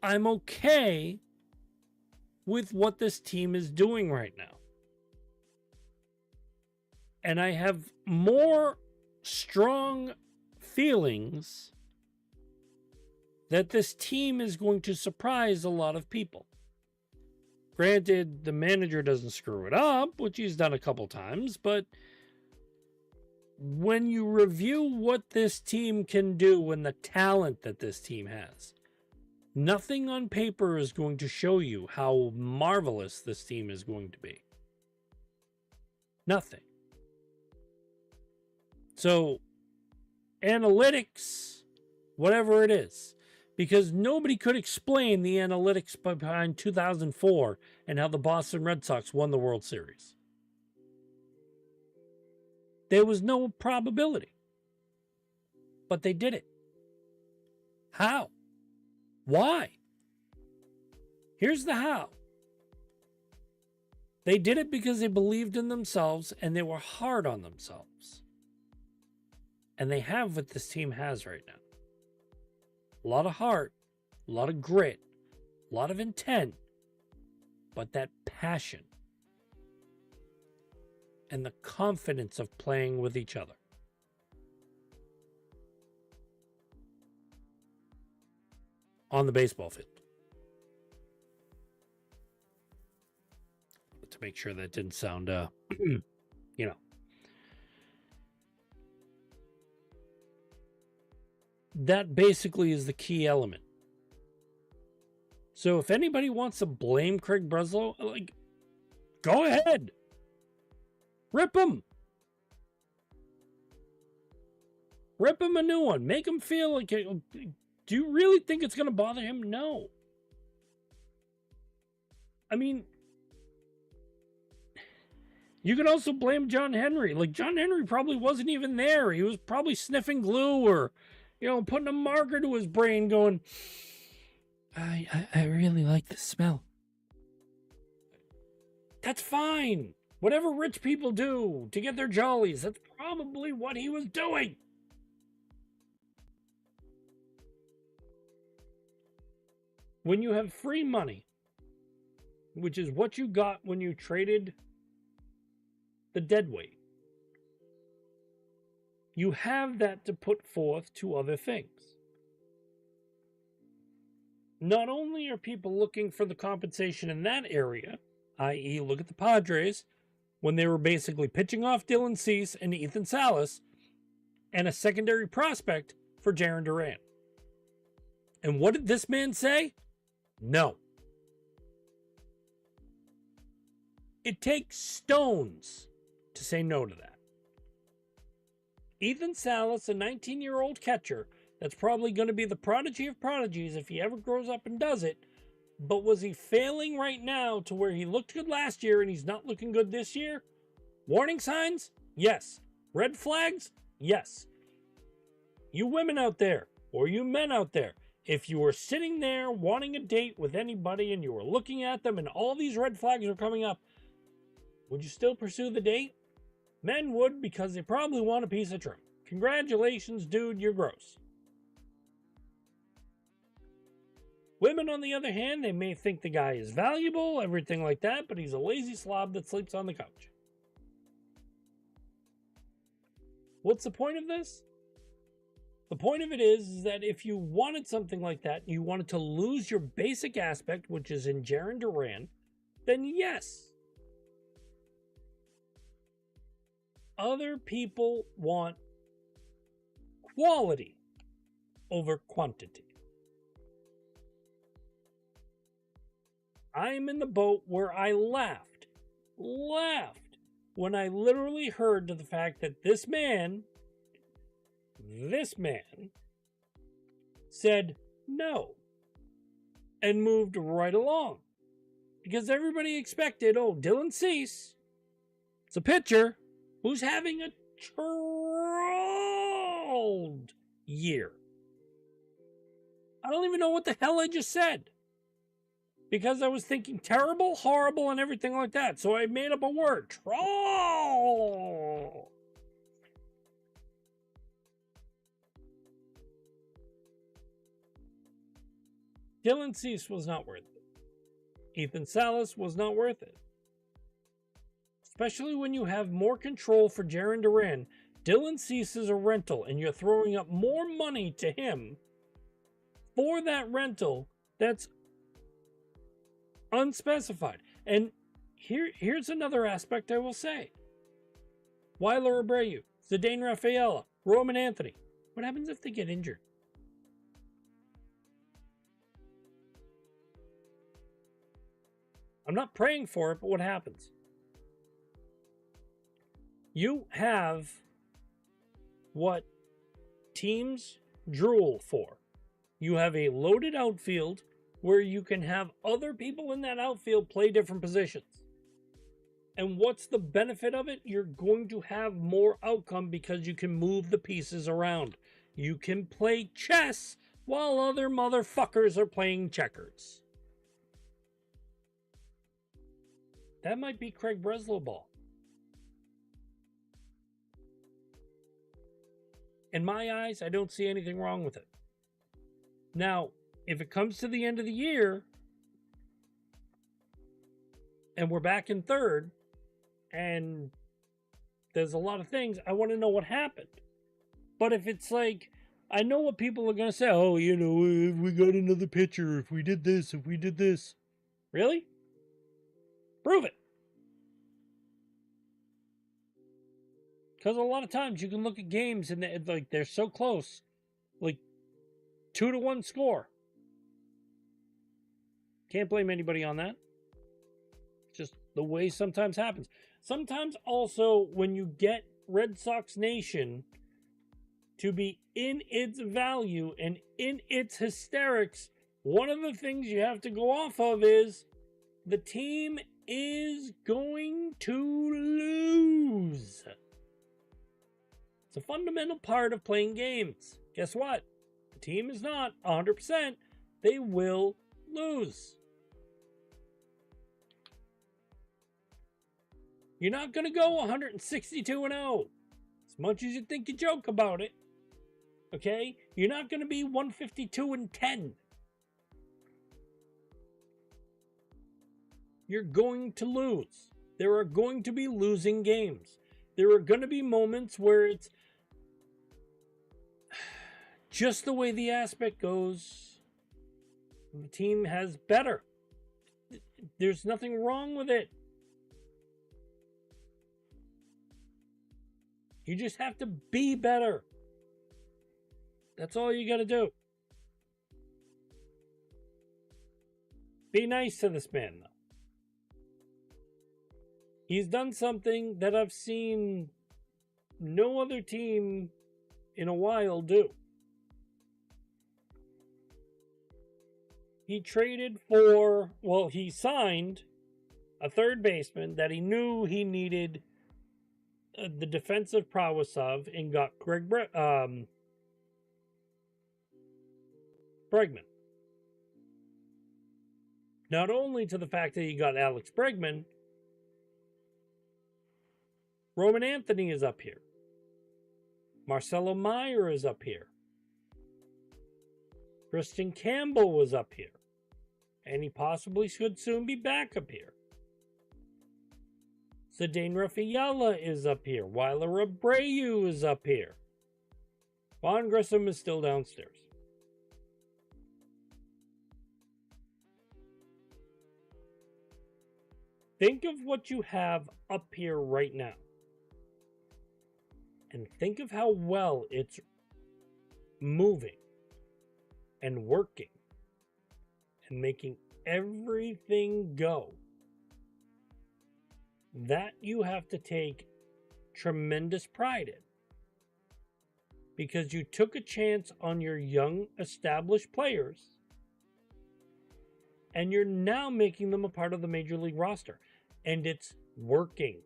I'm okay with what this team is doing right now. And I have more strong feelings that this team is going to surprise a lot of people. Granted, the manager doesn't screw it up, which he's done a couple times, but when you review what this team can do and the talent that this team has, nothing on paper is going to show you how marvelous this team is going to be. Nothing. So, analytics, whatever it is, because nobody could explain the analytics behind 2004 and how the Boston Red Sox won the World Series. There was no probability. But they did it. How? Why? Here's the how. They did it because they believed in themselves and they were hard on themselves. And they have what this team has right now. A lot of heart, a lot of grit, a lot of intent, but that passion and the confidence of playing with each other. On the baseball field. To make sure that didn't sound, you know. That basically is the key element. So if anybody wants to blame Craig Breslow, like, go ahead. Rip him. Rip him a new one. Make him feel like... Do you really think it's going to bother him? No. I mean, you can also blame John Henry. Like, John Henry probably wasn't even there. He was probably sniffing glue or, you know, putting a marker to his brain going, I really like the smell. That's fine. Whatever rich people do to get their jollies, that's probably what he was doing. When you have free money, which is what you got when you traded the deadweight, you have that to put forth to other things. Not only are people looking for the compensation in that area, i.e. look at the Padres, when they were basically pitching off Dylan Cease and Ethan Salas, and a secondary prospect for Jarren Duran. And what did this man say? No. It takes stones to say no to that. Ethan Salas, a 19-year-old catcher, that's probably going to be the prodigy of prodigies if he ever grows up and does it, but was he failing right now to where he looked good last year and he's not looking good this year? Warning signs? Yes. Red flags? Yes. You women out there, or you men out there, if you were sitting there wanting a date with anybody and you were looking at them and all these red flags are coming up, would you still pursue the date? Men would, because they probably want a piece of trim. Congratulations, dude, you're gross. Women, on the other hand, they may think the guy is valuable, everything like that, but he's a lazy slob that sleeps on the couch. What's the point of this? The point of it is that if you wanted something like that, you wanted to lose your basic aspect, which is in Jarren Duran, then yes. Other people want quality over quantity. I'm in the boat where I laughed when I literally heard to the fact that this man said no and moved right along. Because everybody expected, oh, Dylan Cease, it's a pitcher who's having a trolled year. I don't even know what the hell I just said. Because I was thinking terrible, horrible, and everything like that. So I made up a word. Troll. Dylan Cease was not worth it. Ethan Salas was not worth it. Especially when you have more control for Jarren Duran. Dylan Cease is a rental, and you're throwing up more money to him for that rental that's unspecified. And here's another aspect I will say. Weiler Abreu, Zidane Rafaela, Roman Anthony. What happens if they get injured? I'm not praying for it, but what happens? You have what teams drool for. You have a loaded outfield where you can have other people in that outfield play different positions. And what's the benefit of it? You're going to have more outcome because you can move the pieces around. You can play chess while other motherfuckers are playing checkers. That might be Craig Breslow ball. In my eyes, I don't see anything wrong with it. Now, if it comes to the end of the year and we're back in third and there's a lot of things, I want to know what happened. But if it's like, I know what people are going to say, oh, you know, if we got another pitcher, if we did this. Really? Prove it. Because a lot of times you can look at games and they're so close, like 2-1 score. Can't blame anybody on that. It's just the way sometimes happens. Sometimes also when you get Red Sox Nation to be in its value and in its hysterics, one of the things you have to go off of is the team is going to lose. It's a fundamental part of playing games. Guess what? The team is not 100%. They will lose. You're not going to go 162-0. As much as you think you joke about it. Okay? You're not going to be 152-10. You're going to lose. There are going to be losing games. There are going to be moments where it's just the way the aspect goes. The team has better. There's nothing wrong with it. You just have to be better. That's all you got to do. Be nice to this man, though. He's done something that I've seen no other team in a while do. He traded for, well, he signed a third baseman that he knew he needed the defensive prowess of and got Bregman. Not only to the fact that he got Alex Bregman, Roman Anthony is up here. Marcelo Meyer is up here. Christian Campbell was up here. And he possibly should soon be back up here. Zidane Rafaela is up here. Weiler Abreu is up here. Vaughn Grissom is still downstairs. Think of what you have up here right now. And think of how well it's moving and working and making everything go, that you have to take tremendous pride in. Because you took a chance on your young, established players, and you're now making them a part of the Major League roster. And it's working.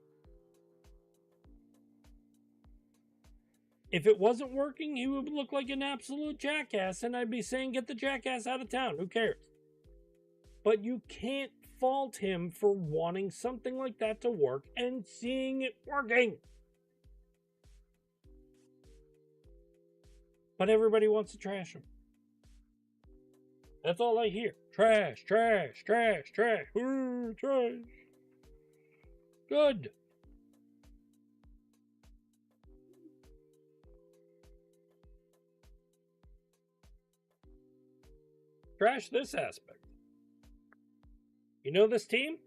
If it wasn't working, he would look like an absolute jackass, and I'd be saying, get the jackass out of town. Who cares? But you can't fault him for wanting something like that to work and seeing it working. But everybody wants to trash him. That's all I hear. Trash, trash, trash, trash. Ooh, trash. Good. Trash this aspect. You know this team?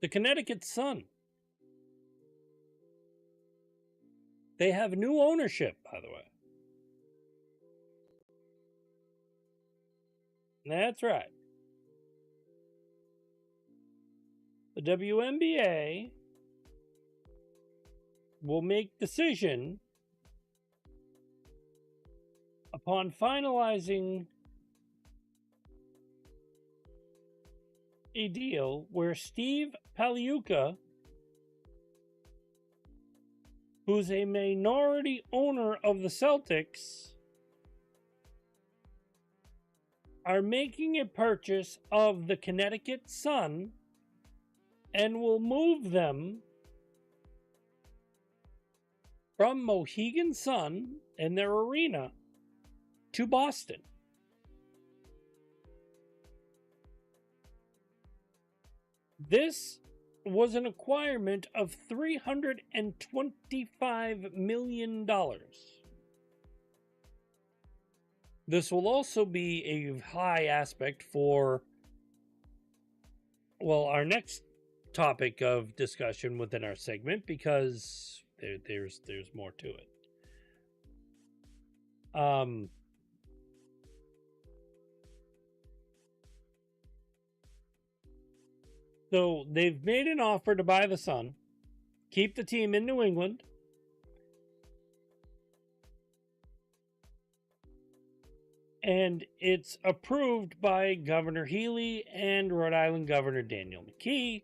The Connecticut Sun. They have new ownership, by the way. That's right. The WNBA will make decision upon finalizing a deal where Steve Paliuca, who's a minority owner of the Celtics, are making a purchase of the Connecticut Sun and will move them from Mohegan Sun and their arena to Boston. This was an acquirement of $325 million. This will also be a high aspect for, well, our next topic of discussion within our segment, because there's more to it. So they've made an offer to buy the Sun, keep the team in New England, and it's approved by Governor Healy and Rhode Island Governor Daniel McKee.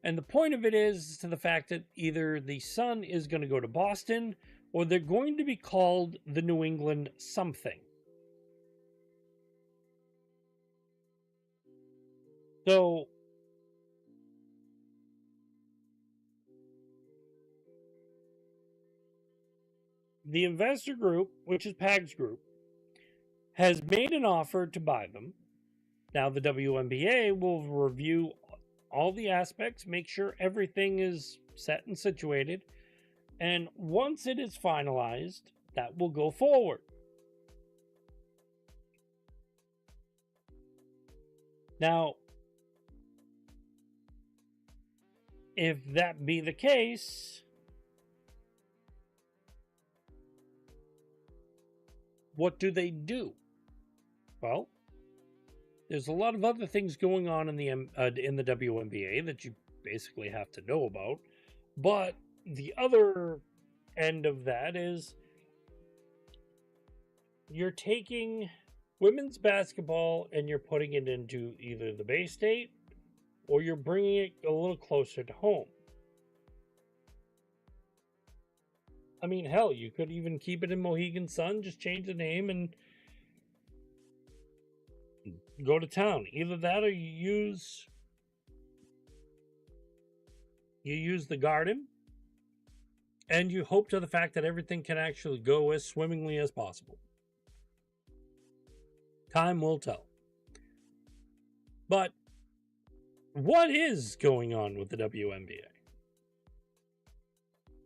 And the point of it is to the fact that either the Sun is going to go to Boston, or they're going to be called the New England something. So the investor group, which is PAG's group, has made an offer to buy them. Now the WNBA will review all the aspects, make sure everything is set and situated, and once it is finalized, that will go forward. Now, if that be the case, what do they do? Well, there's a lot of other things going on in the WNBA that you basically have to know about. But the other end of that is you're taking women's basketball and you're putting it into either the Bay State or you're bringing it a little closer to home. I mean, hell, you could even keep it in Mohegan Sun, just change the name and go to town. Either that or you use the Garden, and you hope to the fact that everything can actually go as swimmingly as possible. Time will tell. But what is going on with the WNBA?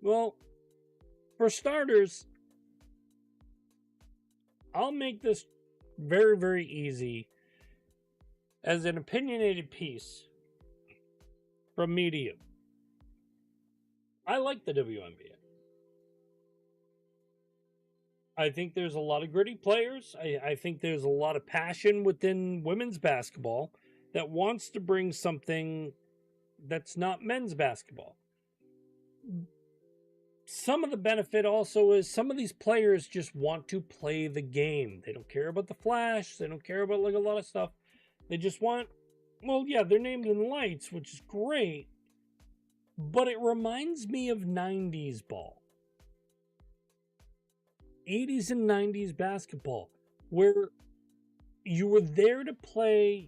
Well, for starters, I'll make this very, very easy as an opinionated piece from Medium. I like the WNBA. I think there's a lot of gritty players. I think there's a lot of passion within women's basketball that wants to bring something that's not men's basketball. Some of the benefit also is some of these players just want to play the game. They don't care about the flash. They don't care about like a lot of stuff. They just want, well, yeah, they're named in lights, which is great. But it reminds me of 90s ball. 80s and 90s basketball, where you were there to play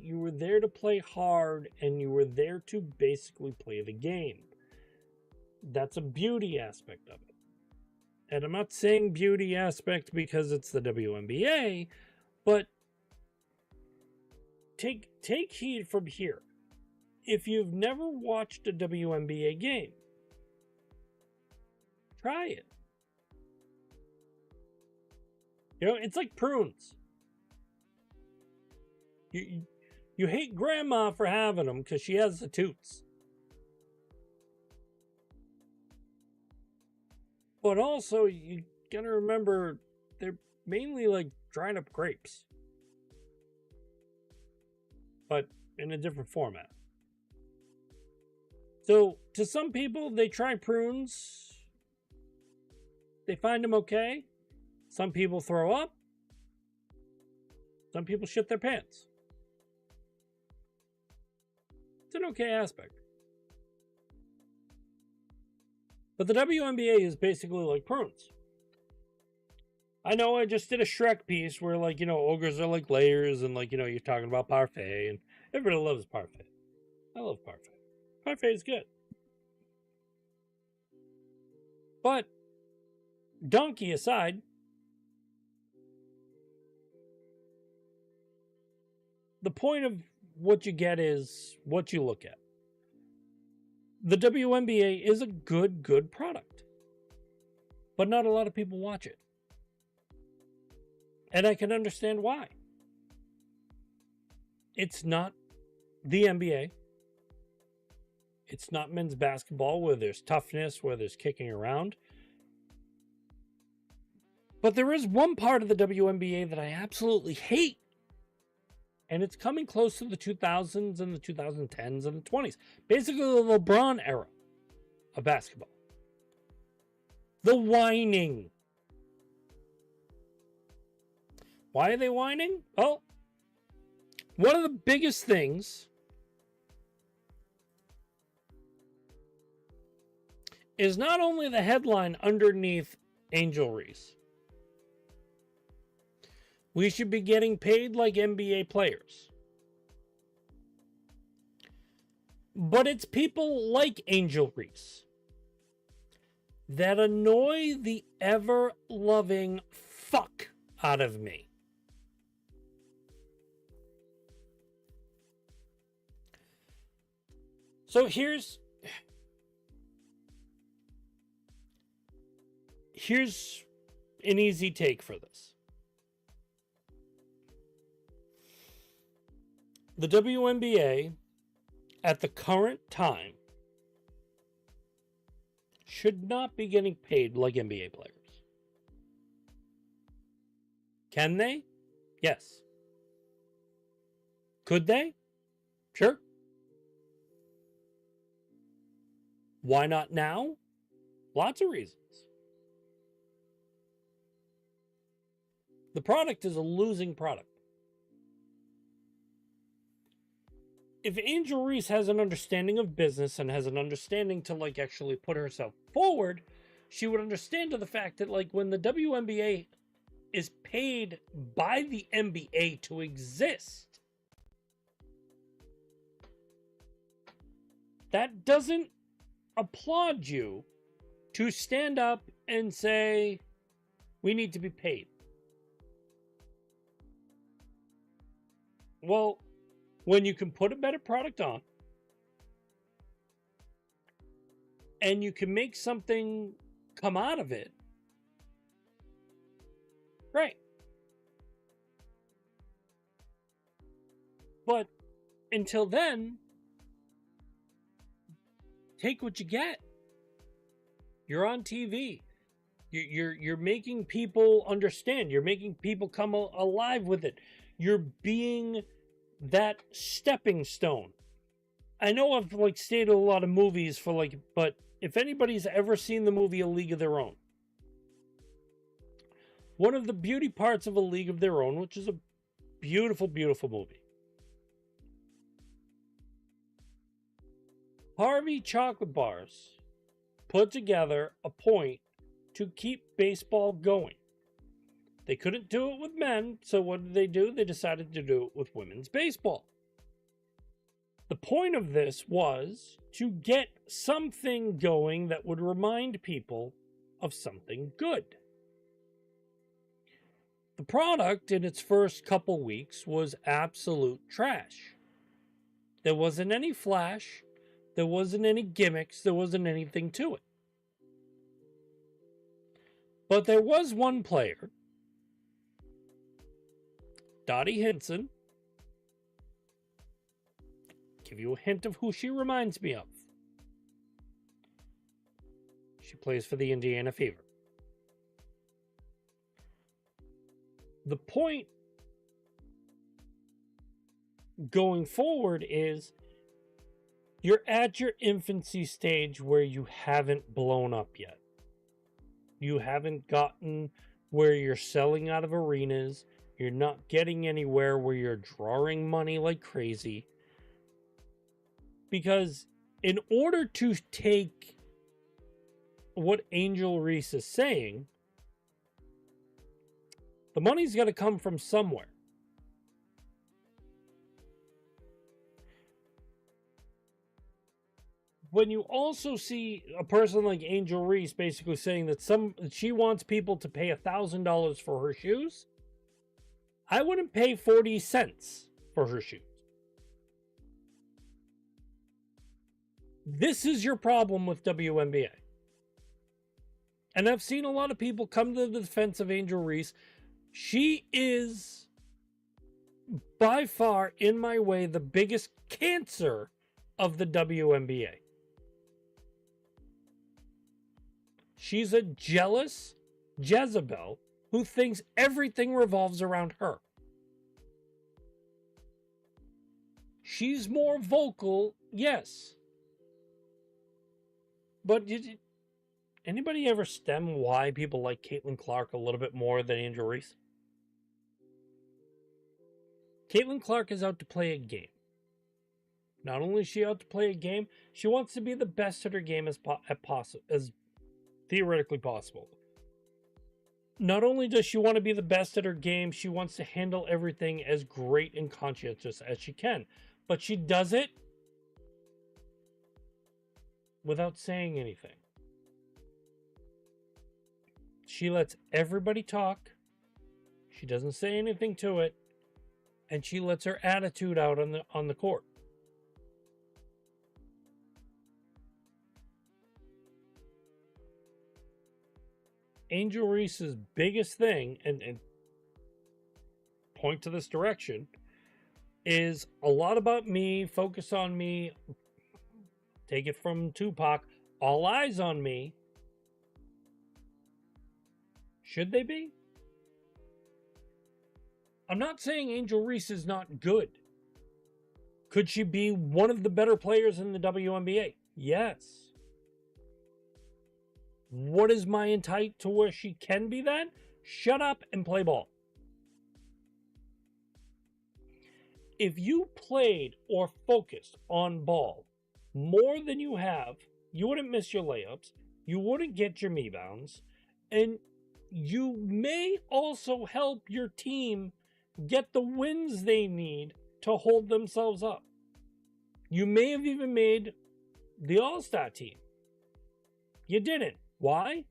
hard, and you were there to basically play the game. That's a beauty aspect of it. And I'm not saying beauty aspect because it's the WNBA, but take heed from here. If you've never watched a WNBA game, try it. You know, it's like prunes. You hate grandma for having them because she has the toots. But also, you gotta remember, they're mainly like dried up grapes. But in a different format. So, to some people, they try prunes. They find them okay. Some people throw up. Some people shit their pants. It's an okay aspect. But the WNBA is basically like prunes. I know I just did a Shrek piece where, like, you know, ogres are like layers, and, like, you know, you're talking about parfait, and everybody loves parfait. I love parfait. Parfait is good. But, donkey aside, the point of what you get is what you look at. The WNBA is a good product. But not a lot of people watch it. And I can understand why. It's not the NBA. It's not men's basketball where there's toughness, where there's kicking around. But there is one part of the WNBA that I absolutely hate. And it's coming close to the 2000s and the 2010s and the 20s. Basically the LeBron era of basketball. The whining. Why are they whining? Well, one of the biggest things is not only the headline underneath Angel Reese. We should be getting paid like NBA players. But it's people like Angel Reese that annoy the ever-loving fuck out of me. So here's an easy take for this. The WNBA, at the current time, should not be getting paid like NBA players. Can they? Yes. Could they? Sure. Why not now? Lots of reasons. The product is a losing product. If Angel Reese has an understanding of business and has an understanding to, like, actually put herself forward, she would understand to the fact that, like, when the WNBA is paid by the NBA to exist, that doesn't applaud you to stand up and say, we need to be paid. Well, when you can put a better product on and you can make something come out of it, right? But until then, take what you get. You're on TV. You're making people understand. You're making people come alive with it. You're being that stepping stone. I know I've like stated a lot of movies for like, but if anybody's ever seen the movie A League of Their Own, one of the beauty parts of A League of Their Own, which is a beautiful, beautiful movie, Harvey Chocolate Bars put together a point to keep baseball going. They couldn't do it with men, so what did they do? They decided to do it with women's baseball. The point of this was to get something going that would remind people of something good. The product in its first couple weeks was absolute trash. There wasn't any flash, there wasn't any gimmicks, there wasn't anything to it. But there was one player, Dottie Hinson. Give you a hint of who she reminds me of. She plays for the Indiana Fever. The point going forward is you're at your infancy stage where you haven't blown up yet. You haven't gotten where you're selling out of arenas. You're not getting anywhere where you're drawing money like crazy. Because in order to take what Angel Reese is saying, the money's got to come from somewhere. When you also see a person like Angel Reese basically saying that she wants people to pay $1,000 for her shoes, I wouldn't pay 40 cents for her shoes. This is your problem with WNBA. And I've seen a lot of people come to the defense of Angel Reese. She is, by far, in my way, the biggest cancer of the WNBA. She's a jealous Jezebel who thinks everything revolves around her. She's more vocal, yes. But anybody ever stem why people like Caitlin Clark a little bit more than Angel Reese? Caitlin Clark is out to play a game. Not only is she out to play a game, she wants to be the best at her game as theoretically possible. Not only does she want to be the best at her game, she wants to handle everything as great and conscientious as she can. But she does it without saying anything. She lets everybody talk. She doesn't say anything to it. And she lets her attitude out on the court. Angel Reese's biggest thing, and point to this direction, is a lot about me, focus on me, take it from Tupac, all eyes on me. Should they be? I'm not saying Angel Reese is not good. Could she be one of the better players in the WNBA? Yes. What is my insight to where she can be that? Shut up and play ball. If you played or focused on ball more than you have, you wouldn't miss your layups, you wouldn't get your rebounds, and you may also help your team get the wins they need to hold themselves up. You may have even made the All-Star team. You didn't. Why?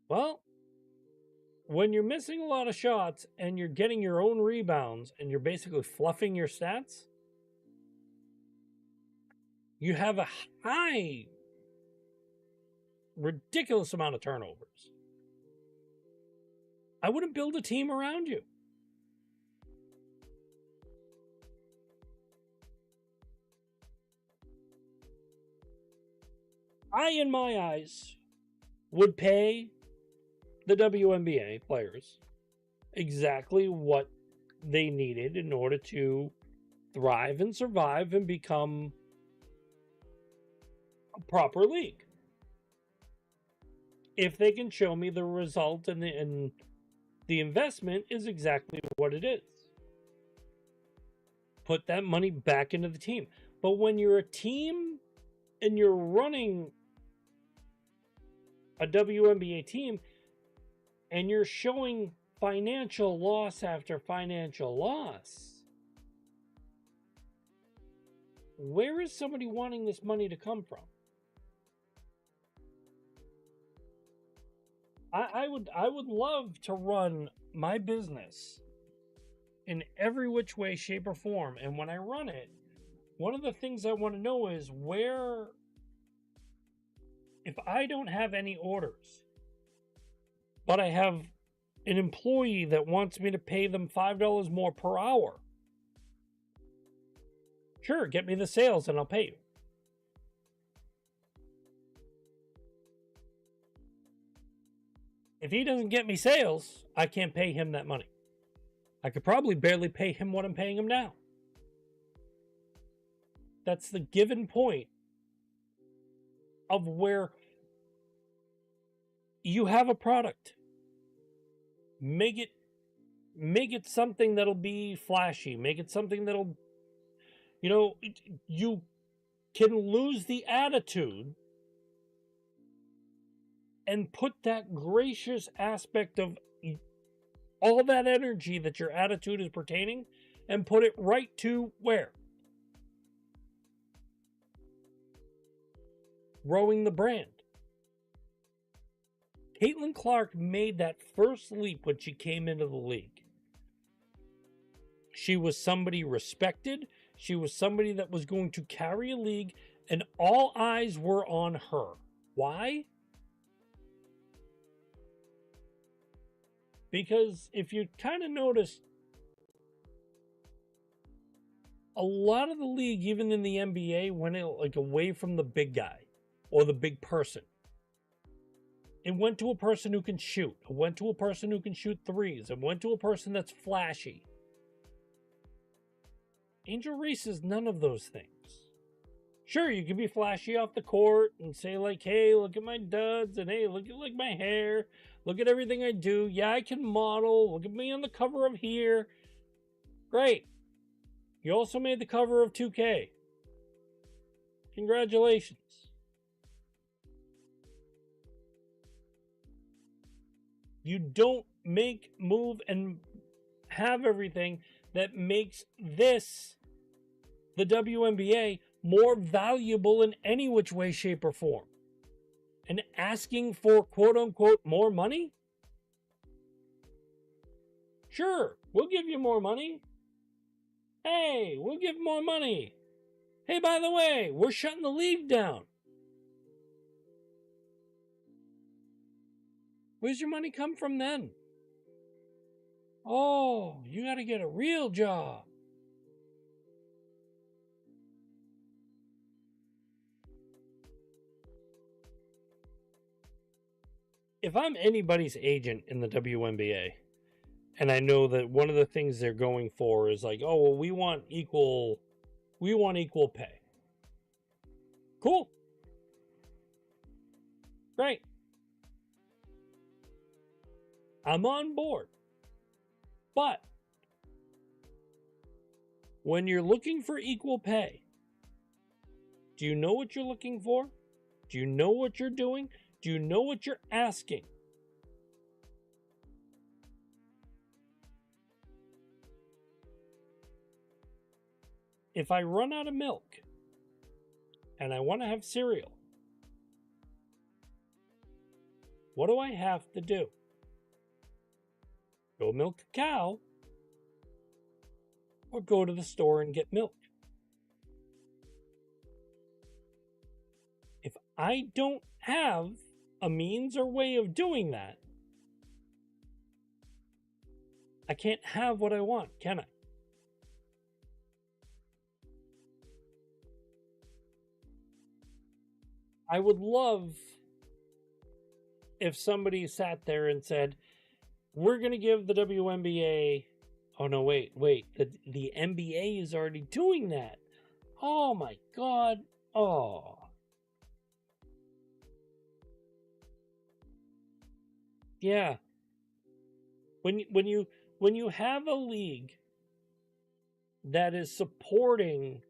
Well, when you're missing a lot of shots and you're getting your own rebounds and you're basically fluffing your stats, you have a high, ridiculous amount of turnovers. I wouldn't build a team around you. I, in my eyes, would pay the WNBA players exactly what they needed in order to thrive and survive and become a proper league. If they can show me the result and the investment is exactly what it is. Put that money back into the team. But when you're a team and you're running a WNBA team and you're showing financial loss after financial loss, where is somebody wanting this money to come from? I would love to run my business in every which way, shape, or form. And when I run it, one of the things I want to know is where, if I don't have any orders, but I have an employee that wants me to pay them $5 more per hour, sure, get me the sales and I'll pay you. If he doesn't get me sales, I can't pay him that money. I could probably barely pay him what I'm paying him now. That's the given point of where you have a product. Make it something that'll be flashy. Make it something that'll, you can lose the attitude and put that gracious aspect of all that energy that your attitude is pertaining and put it right to where? Growing the brand. Caitlin Clark made that first leap when she came into the league. She was somebody respected. She was somebody that was going to carry a league, and all eyes were on her. Why? Because if you kind of notice, a lot of the league, even in the NBA, went away from the big guy or the big person. It went to a person who can shoot. It went to a person who can shoot threes. It went to a person that's flashy. Angel Reese is none of those things. Sure, you can be flashy off the court and say like, hey, look at my duds, and hey, look at like my hair. Look at everything I do. Yeah, I can model. Look at me on the cover of here. Great. You also made the cover of 2K. Congratulations. You don't make, move, and have everything that makes this, the WNBA, more valuable in any which way, shape, or form. And asking for quote-unquote more money? Sure, we'll give you more money. Hey, we'll give more money. Hey, by the way, we're shutting the league down. Where's your money come from then? Oh, you got to get a real job. If I'm anybody's agent in the WNBA, and I know that one of the things they're going for is like, oh, well, we want equal pay. Cool. Great. I'm on board. But when you're looking for equal pay, do you know what you're looking for? Do you know what you're doing? Do you know what you're asking? If I run out of milk and I want to have cereal, what do I have to do? Go milk a cow or go to the store and get milk? If I don't have a means or way of doing that, I can't have what I want, can I? I would love if somebody sat there and said, we're going to give the WNBA. Oh, no, wait. The NBA is already doing that. Oh, my God. Oh. Yeah. When you have a league that is supporting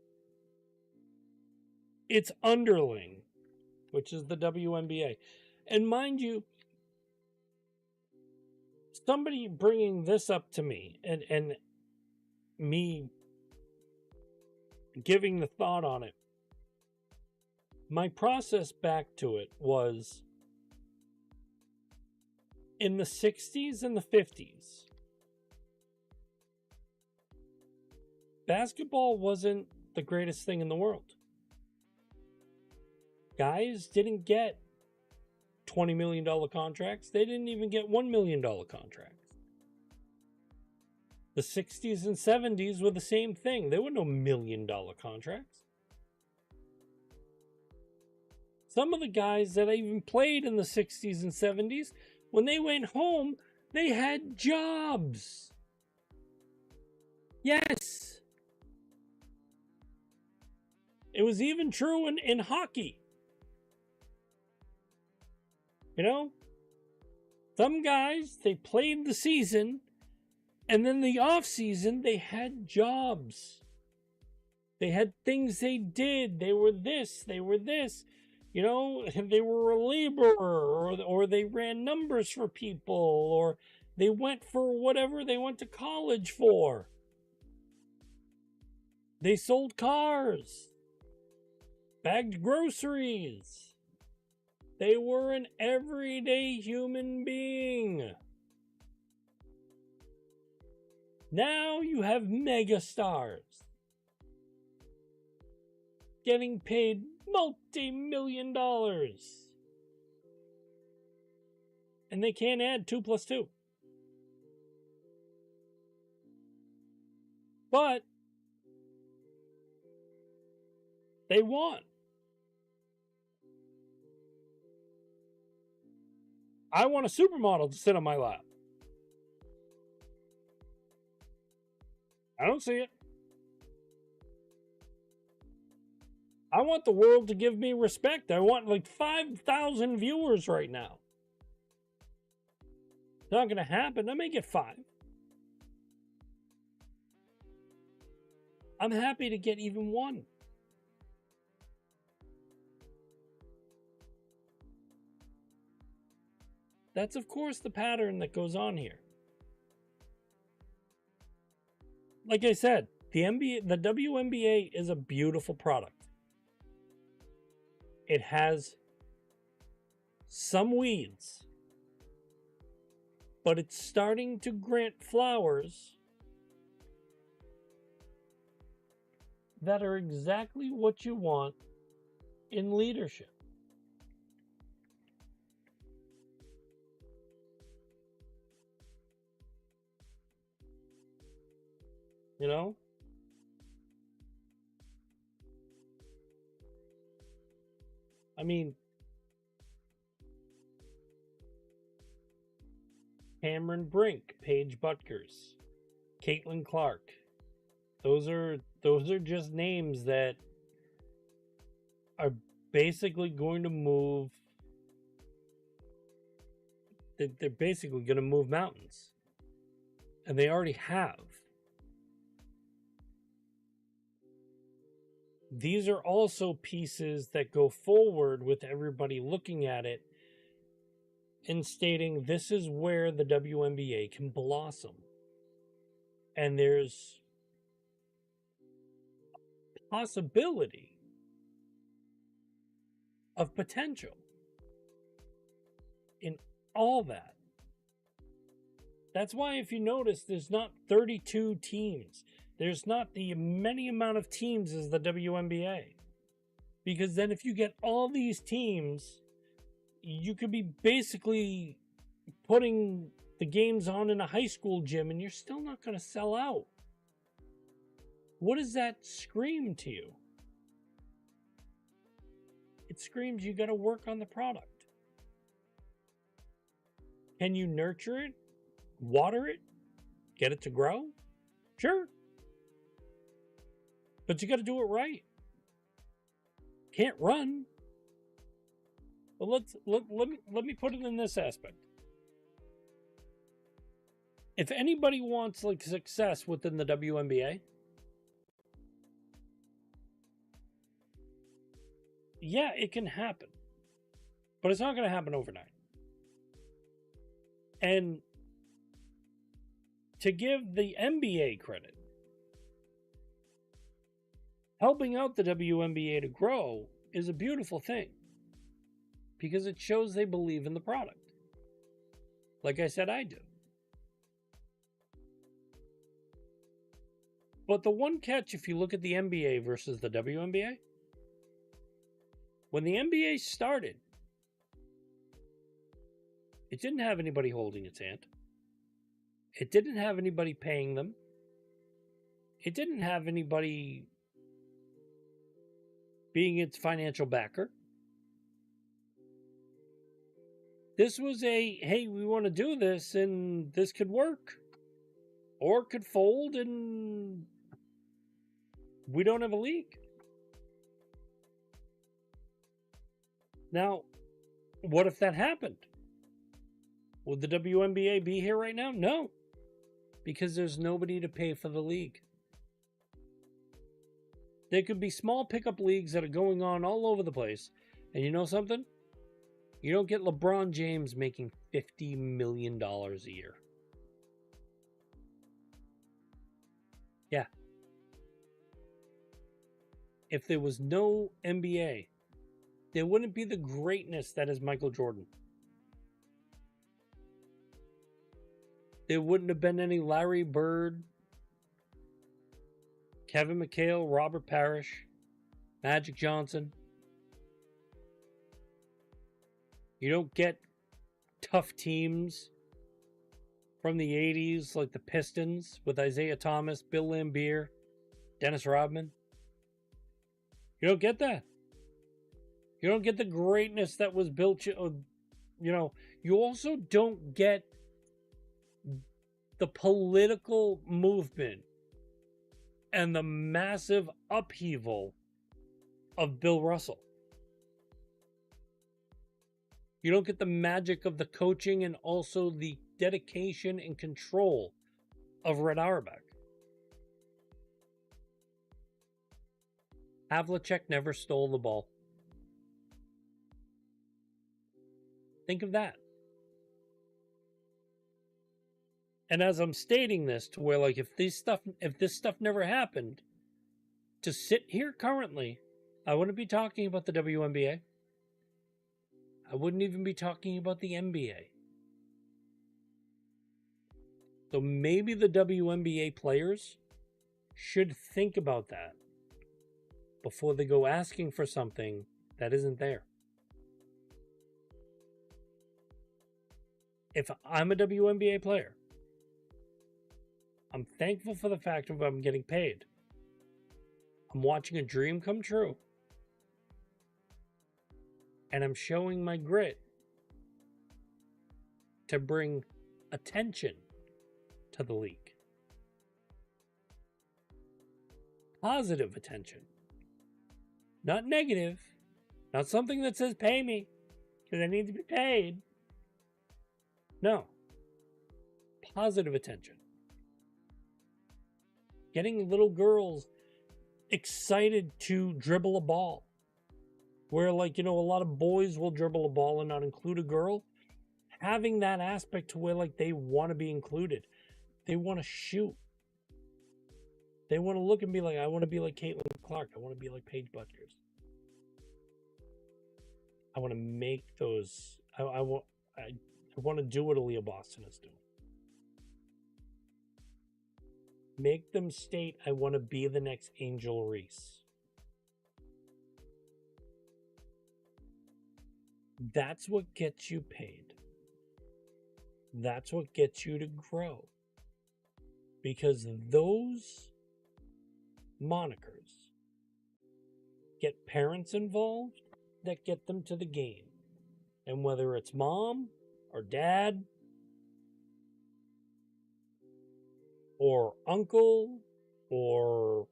its underling, which is the WNBA, and mind you, somebody bringing this up to me and me giving the thought on it, my process back to it was in the 60s and the 50s. Basketball wasn't the greatest thing in the world. Guys didn't get $20 million contracts. They didn't even get $1 million contracts. The 60s and 70s were the same thing. There were no $1 million contracts. Some of the guys that even played in the 60s and 70s, when they went home, they had jobs. Yes. It was even true in hockey. You know, some guys, they played the season, and then the off season, they had jobs. They had things they did. They were this, you know, they were a laborer, or they ran numbers for people, or they went for whatever they went to college for. They sold cars, bagged groceries. They were an everyday human being. Now you have megastars getting paid multi-million dollars. And they can't add 2 + 2. But they want. I want a supermodel to sit on my lap. I don't see it. I want the world to give me respect. I want like 5,000 viewers right now. It's not going to happen. I may get 5. I'm happy to get even 1. That's, of course, the pattern that goes on here. Like I said, the WNBA is a beautiful product. It has some weeds, but it's starting to grant flowers that are exactly what you want in leadership. You know? I mean, Cameron Brink, Paige Butkers, Caitlin Clark. Those are just names that are basically going to move. They're basically going to move mountains. And they already have. These are also pieces that go forward with everybody looking at it and stating this is where the WNBA can blossom. And there's possibility of potential in all that. That's why, if you notice, there's not 32 teams. There's not the many amount of teams as the WNBA. Because then if you get all these teams, you could be basically putting the games on in a high school gym and you're still not going to sell out. What does that scream to you? it screams you got to work on the product. Can you nurture it, water it, get it to grow? Sure. But you got to do it right. Can't run. Well, let me put it in this aspect. If anybody wants like success within the WNBA, yeah, it can happen. But it's not going to happen overnight. And to give the NBA credit, helping out the WNBA to grow is a beautiful thing because it shows they believe in the product. Like I said, I do. But the one catch, if you look at the NBA versus the WNBA, when the NBA started, it didn't have anybody holding its hand. It didn't have anybody paying them. It didn't have anybody being its financial backer. This was a, hey, we want to do this and this could work. Or it could fold and we don't have a league. Now, what if that happened? Would the WNBA be here right now? No. Because there's nobody to pay for the league. There could be small pickup leagues that are going on all over the place. And you know something? You don't get LeBron James making $50 million a year. Yeah. If there was no NBA, there wouldn't be the greatness that is Michael Jordan. There wouldn't have been any Larry Bird, Kevin McHale, Robert Parrish, Magic Johnson. You don't get tough teams from the 80s like the Pistons with Isaiah Thomas, Bill Laimbeer, Dennis Rodman. You don't get that. You don't get the greatness that was built. You know, you also don't get the political movement and the massive upheaval of Bill Russell. You don't get the magic of the coaching and also the dedication and control of Red Auerbach. Havlicek never stole the ball. Think of that. And as I'm stating this to where, like, if this stuff never happened, to sit here currently, I wouldn't be talking about the WNBA. I wouldn't even be talking about the NBA. So maybe the WNBA players should think about that before they go asking for something that isn't there. If I'm a WNBA player, I'm thankful for the fact of I'm getting paid. I'm watching a dream come true. And I'm showing my grit to bring attention to the league. Positive attention. Not negative. Not something that says pay me because I need to be paid. No. Positive attention. Getting little girls excited to dribble a ball. Where, like, you know, a lot of boys will dribble a ball and not include a girl. Having that aspect to where, like, they want to be included. They want to shoot. They want to look and be like, I want to be like Caitlin Clark. I want to be like Paige Butkers. I want to make those. I want to do what Aaliyah Boston is doing. Make them state, I want to be the next Angel Reese. That's what gets you paid. That's what gets you to grow. Because those monikers get parents involved, that get them to the game. And whether it's mom or dad or uncle or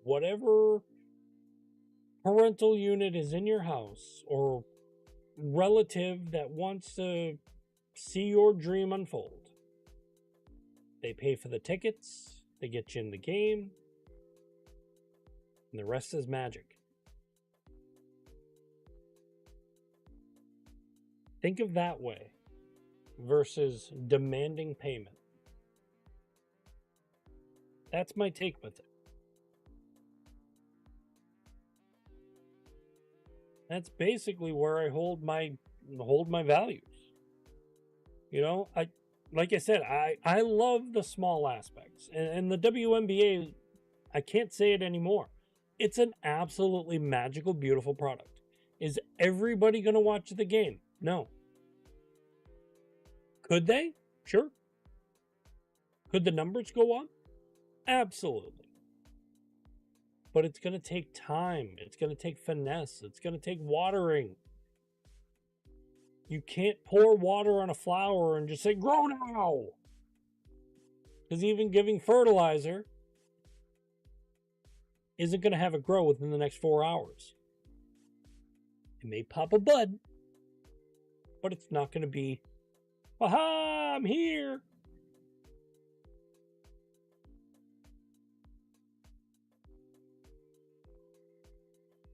whatever parental unit is in your house or relative that wants to see your dream unfold. They pay for the tickets, they get you in the game, and the rest is magic. Think of that way versus demanding payment. That's my take with it. That's basically where I hold my values. You know, like I said, I love the small aspects. And the WNBA, I can't say it anymore. It's an absolutely magical, beautiful product. Is everybody going to watch the game? No. Could they? Sure. Could the numbers go up? Absolutely. But it's going to take time. It's going to take finesse. It's going to take watering. You can't pour water on a flower and just say, grow now. Because even giving fertilizer isn't going to have it grow within the next 4 hours. It may pop a bud, but it's not going to be, aha, I'm here.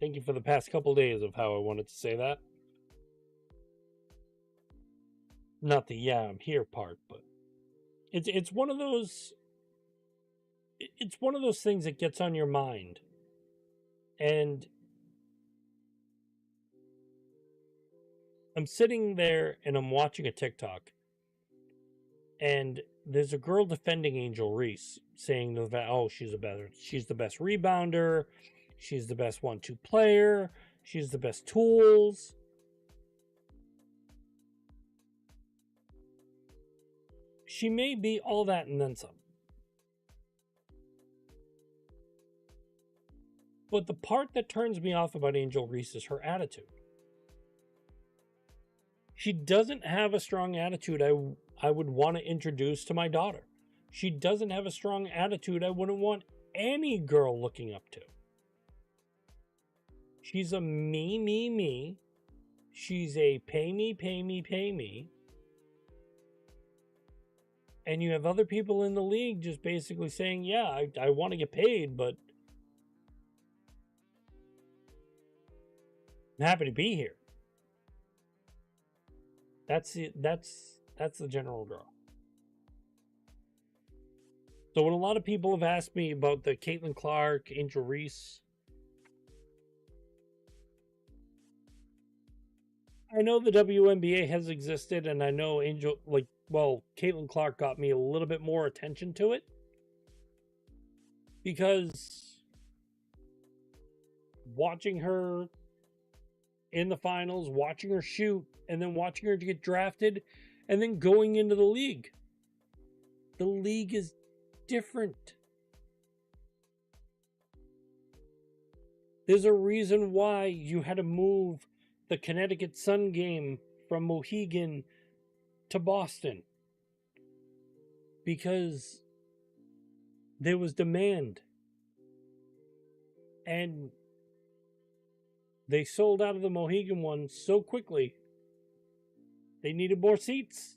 Thank you for the past couple days of how I wanted to say that. Not the yeah, I'm here part, but it's one of those things that gets on your mind. And I'm sitting there and I'm watching a TikTok, and there's a girl defending Angel Reese, saying she's the best rebounder, she's the best 1-2 player, she's the best tools. She may be all that and then some. But the part that turns me off about Angel Reese is her attitude. She doesn't have a strong attitude I would want to introduce to my daughter. She doesn't have a strong attitude I wouldn't want any girl looking up to. She's a me. She's a pay me. And you have other people in the league just basically saying, yeah, I want to get paid, but I'm happy to be here. That's the general draw. So when a lot of people have asked me about the Caitlin Clark, Angel Reese, I know the WNBA has existed, and I know Caitlin Clark got me a little bit more attention to it. Because watching her in the finals, watching her shoot, and then watching her to get drafted, and then going into the league. The league is different. There's a reason why you had to move the Connecticut Sun game from Mohegan to Boston. Because there was demand. And they sold out of the Mohegan one so quickly. They needed more seats.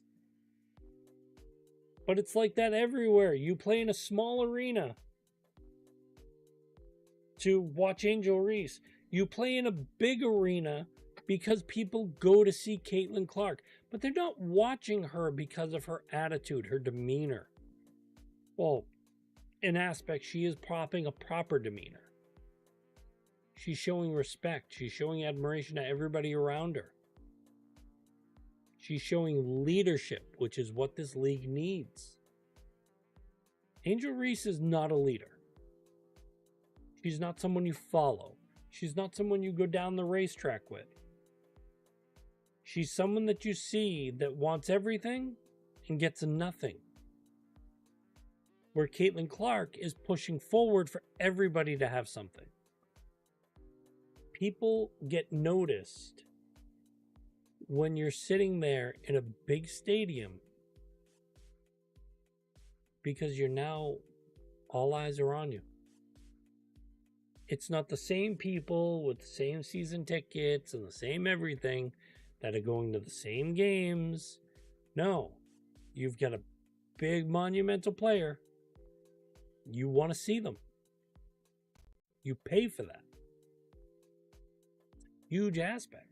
But it's like that everywhere. You play in a small arena to watch Angel Reese. You play in a big arena because people go to see Caitlin Clark. But they're not watching her because of her attitude, her demeanor. Well, in aspects, she is propping a proper demeanor. She's showing respect. She's showing admiration to everybody around her. She's showing leadership, which is what this league needs. Angel Reese is not a leader. She's not someone you follow. She's not someone you go down the racetrack with. She's someone that you see that wants everything and gets nothing. Where Caitlin Clark is pushing forward for everybody to have something. people get noticed when you're sitting there in a big stadium because you're now, all eyes are on you. It's not the same people with the same season tickets and the same everything that are going to the same games. No, you've got a big monumental player. You want to see them. You pay for that. Huge aspect.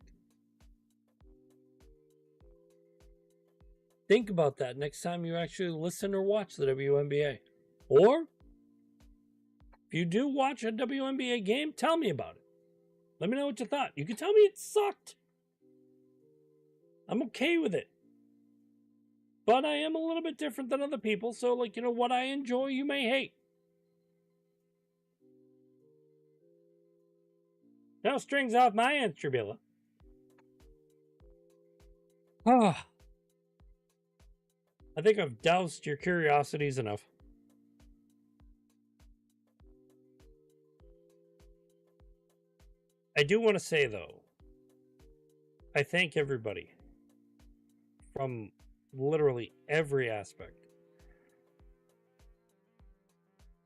Think about that next time you actually listen or watch the WNBA. Or, if you do watch a WNBA game, tell me about it. Let me know what you thought. You can tell me it sucked. I'm okay with it. But I am a little bit different than other people, so, like, what I enjoy, you may hate. No strings off my end, Tribula. Ah. I think I've doused your curiosities enough. I do want to say, though, I thank everybody from literally every aspect.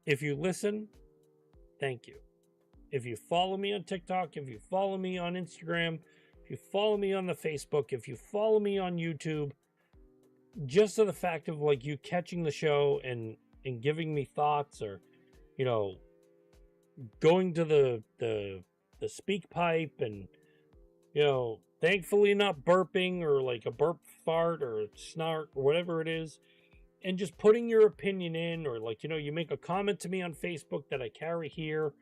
If you listen, thank you. If you follow me on TikTok, if you follow me on Instagram, if you follow me on the Facebook, if you follow me on YouTube, just to the fact of like you catching the show and giving me thoughts, or going to the speak pipe and thankfully not burping or like a burp fart or a snark or whatever it is, and just putting your opinion in, or like you make a comment to me on Facebook that I carry here,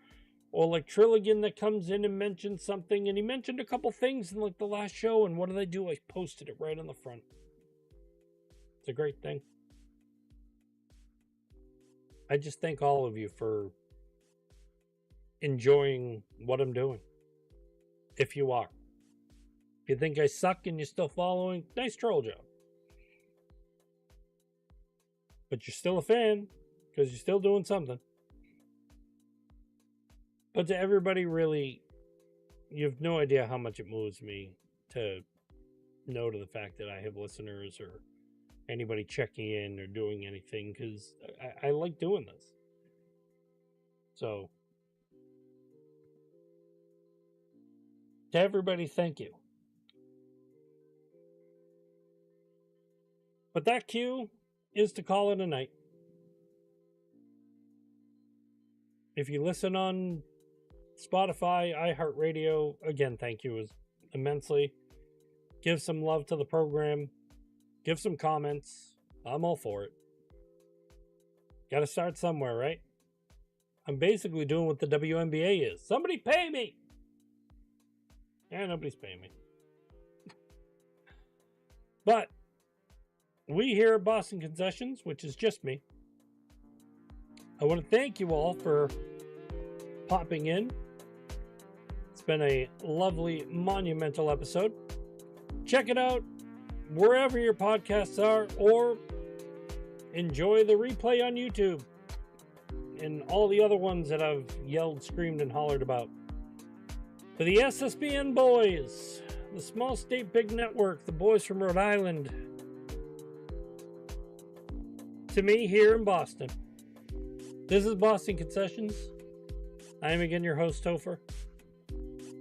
or like Trilligan that comes in and mentions something, and he mentioned a couple things in like the last show, and what did I do? I posted it right on the front. It's a great thing. I just thank all of you for enjoying what I'm doing. If you are. If you think I suck and you're still following, nice troll job. But you're still a fan, because you're still doing something. But to everybody, really, you have no idea how much it moves me to know to the fact that I have listeners or anybody checking in or doing anything, because I like doing this. So, to everybody, thank you. But that cue is to call it a night. If you listen on Spotify, iHeartRadio, again, thank you immensely. Give some love to the program. Give some comments. I'm all for it. Got to start somewhere, right? I'm basically doing what the WNBA is. Somebody pay me! Yeah, nobody's paying me. But we here at Boston Concessions, which is just me, I want to thank you all for popping in. It's been a lovely, monumental episode. Check it out wherever your podcasts are, or enjoy the replay on YouTube and all the other ones that I've yelled, screamed, and hollered about. For the SSBN boys, the Small State Big Network, the boys from Rhode Island, to me here in Boston, this is Boston Concessions. I am again your host, Topher.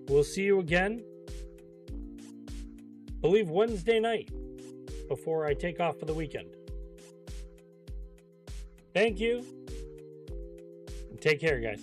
We'll see you again, I believe Wednesday night, before I take off for the weekend. Thank you, and take care, guys.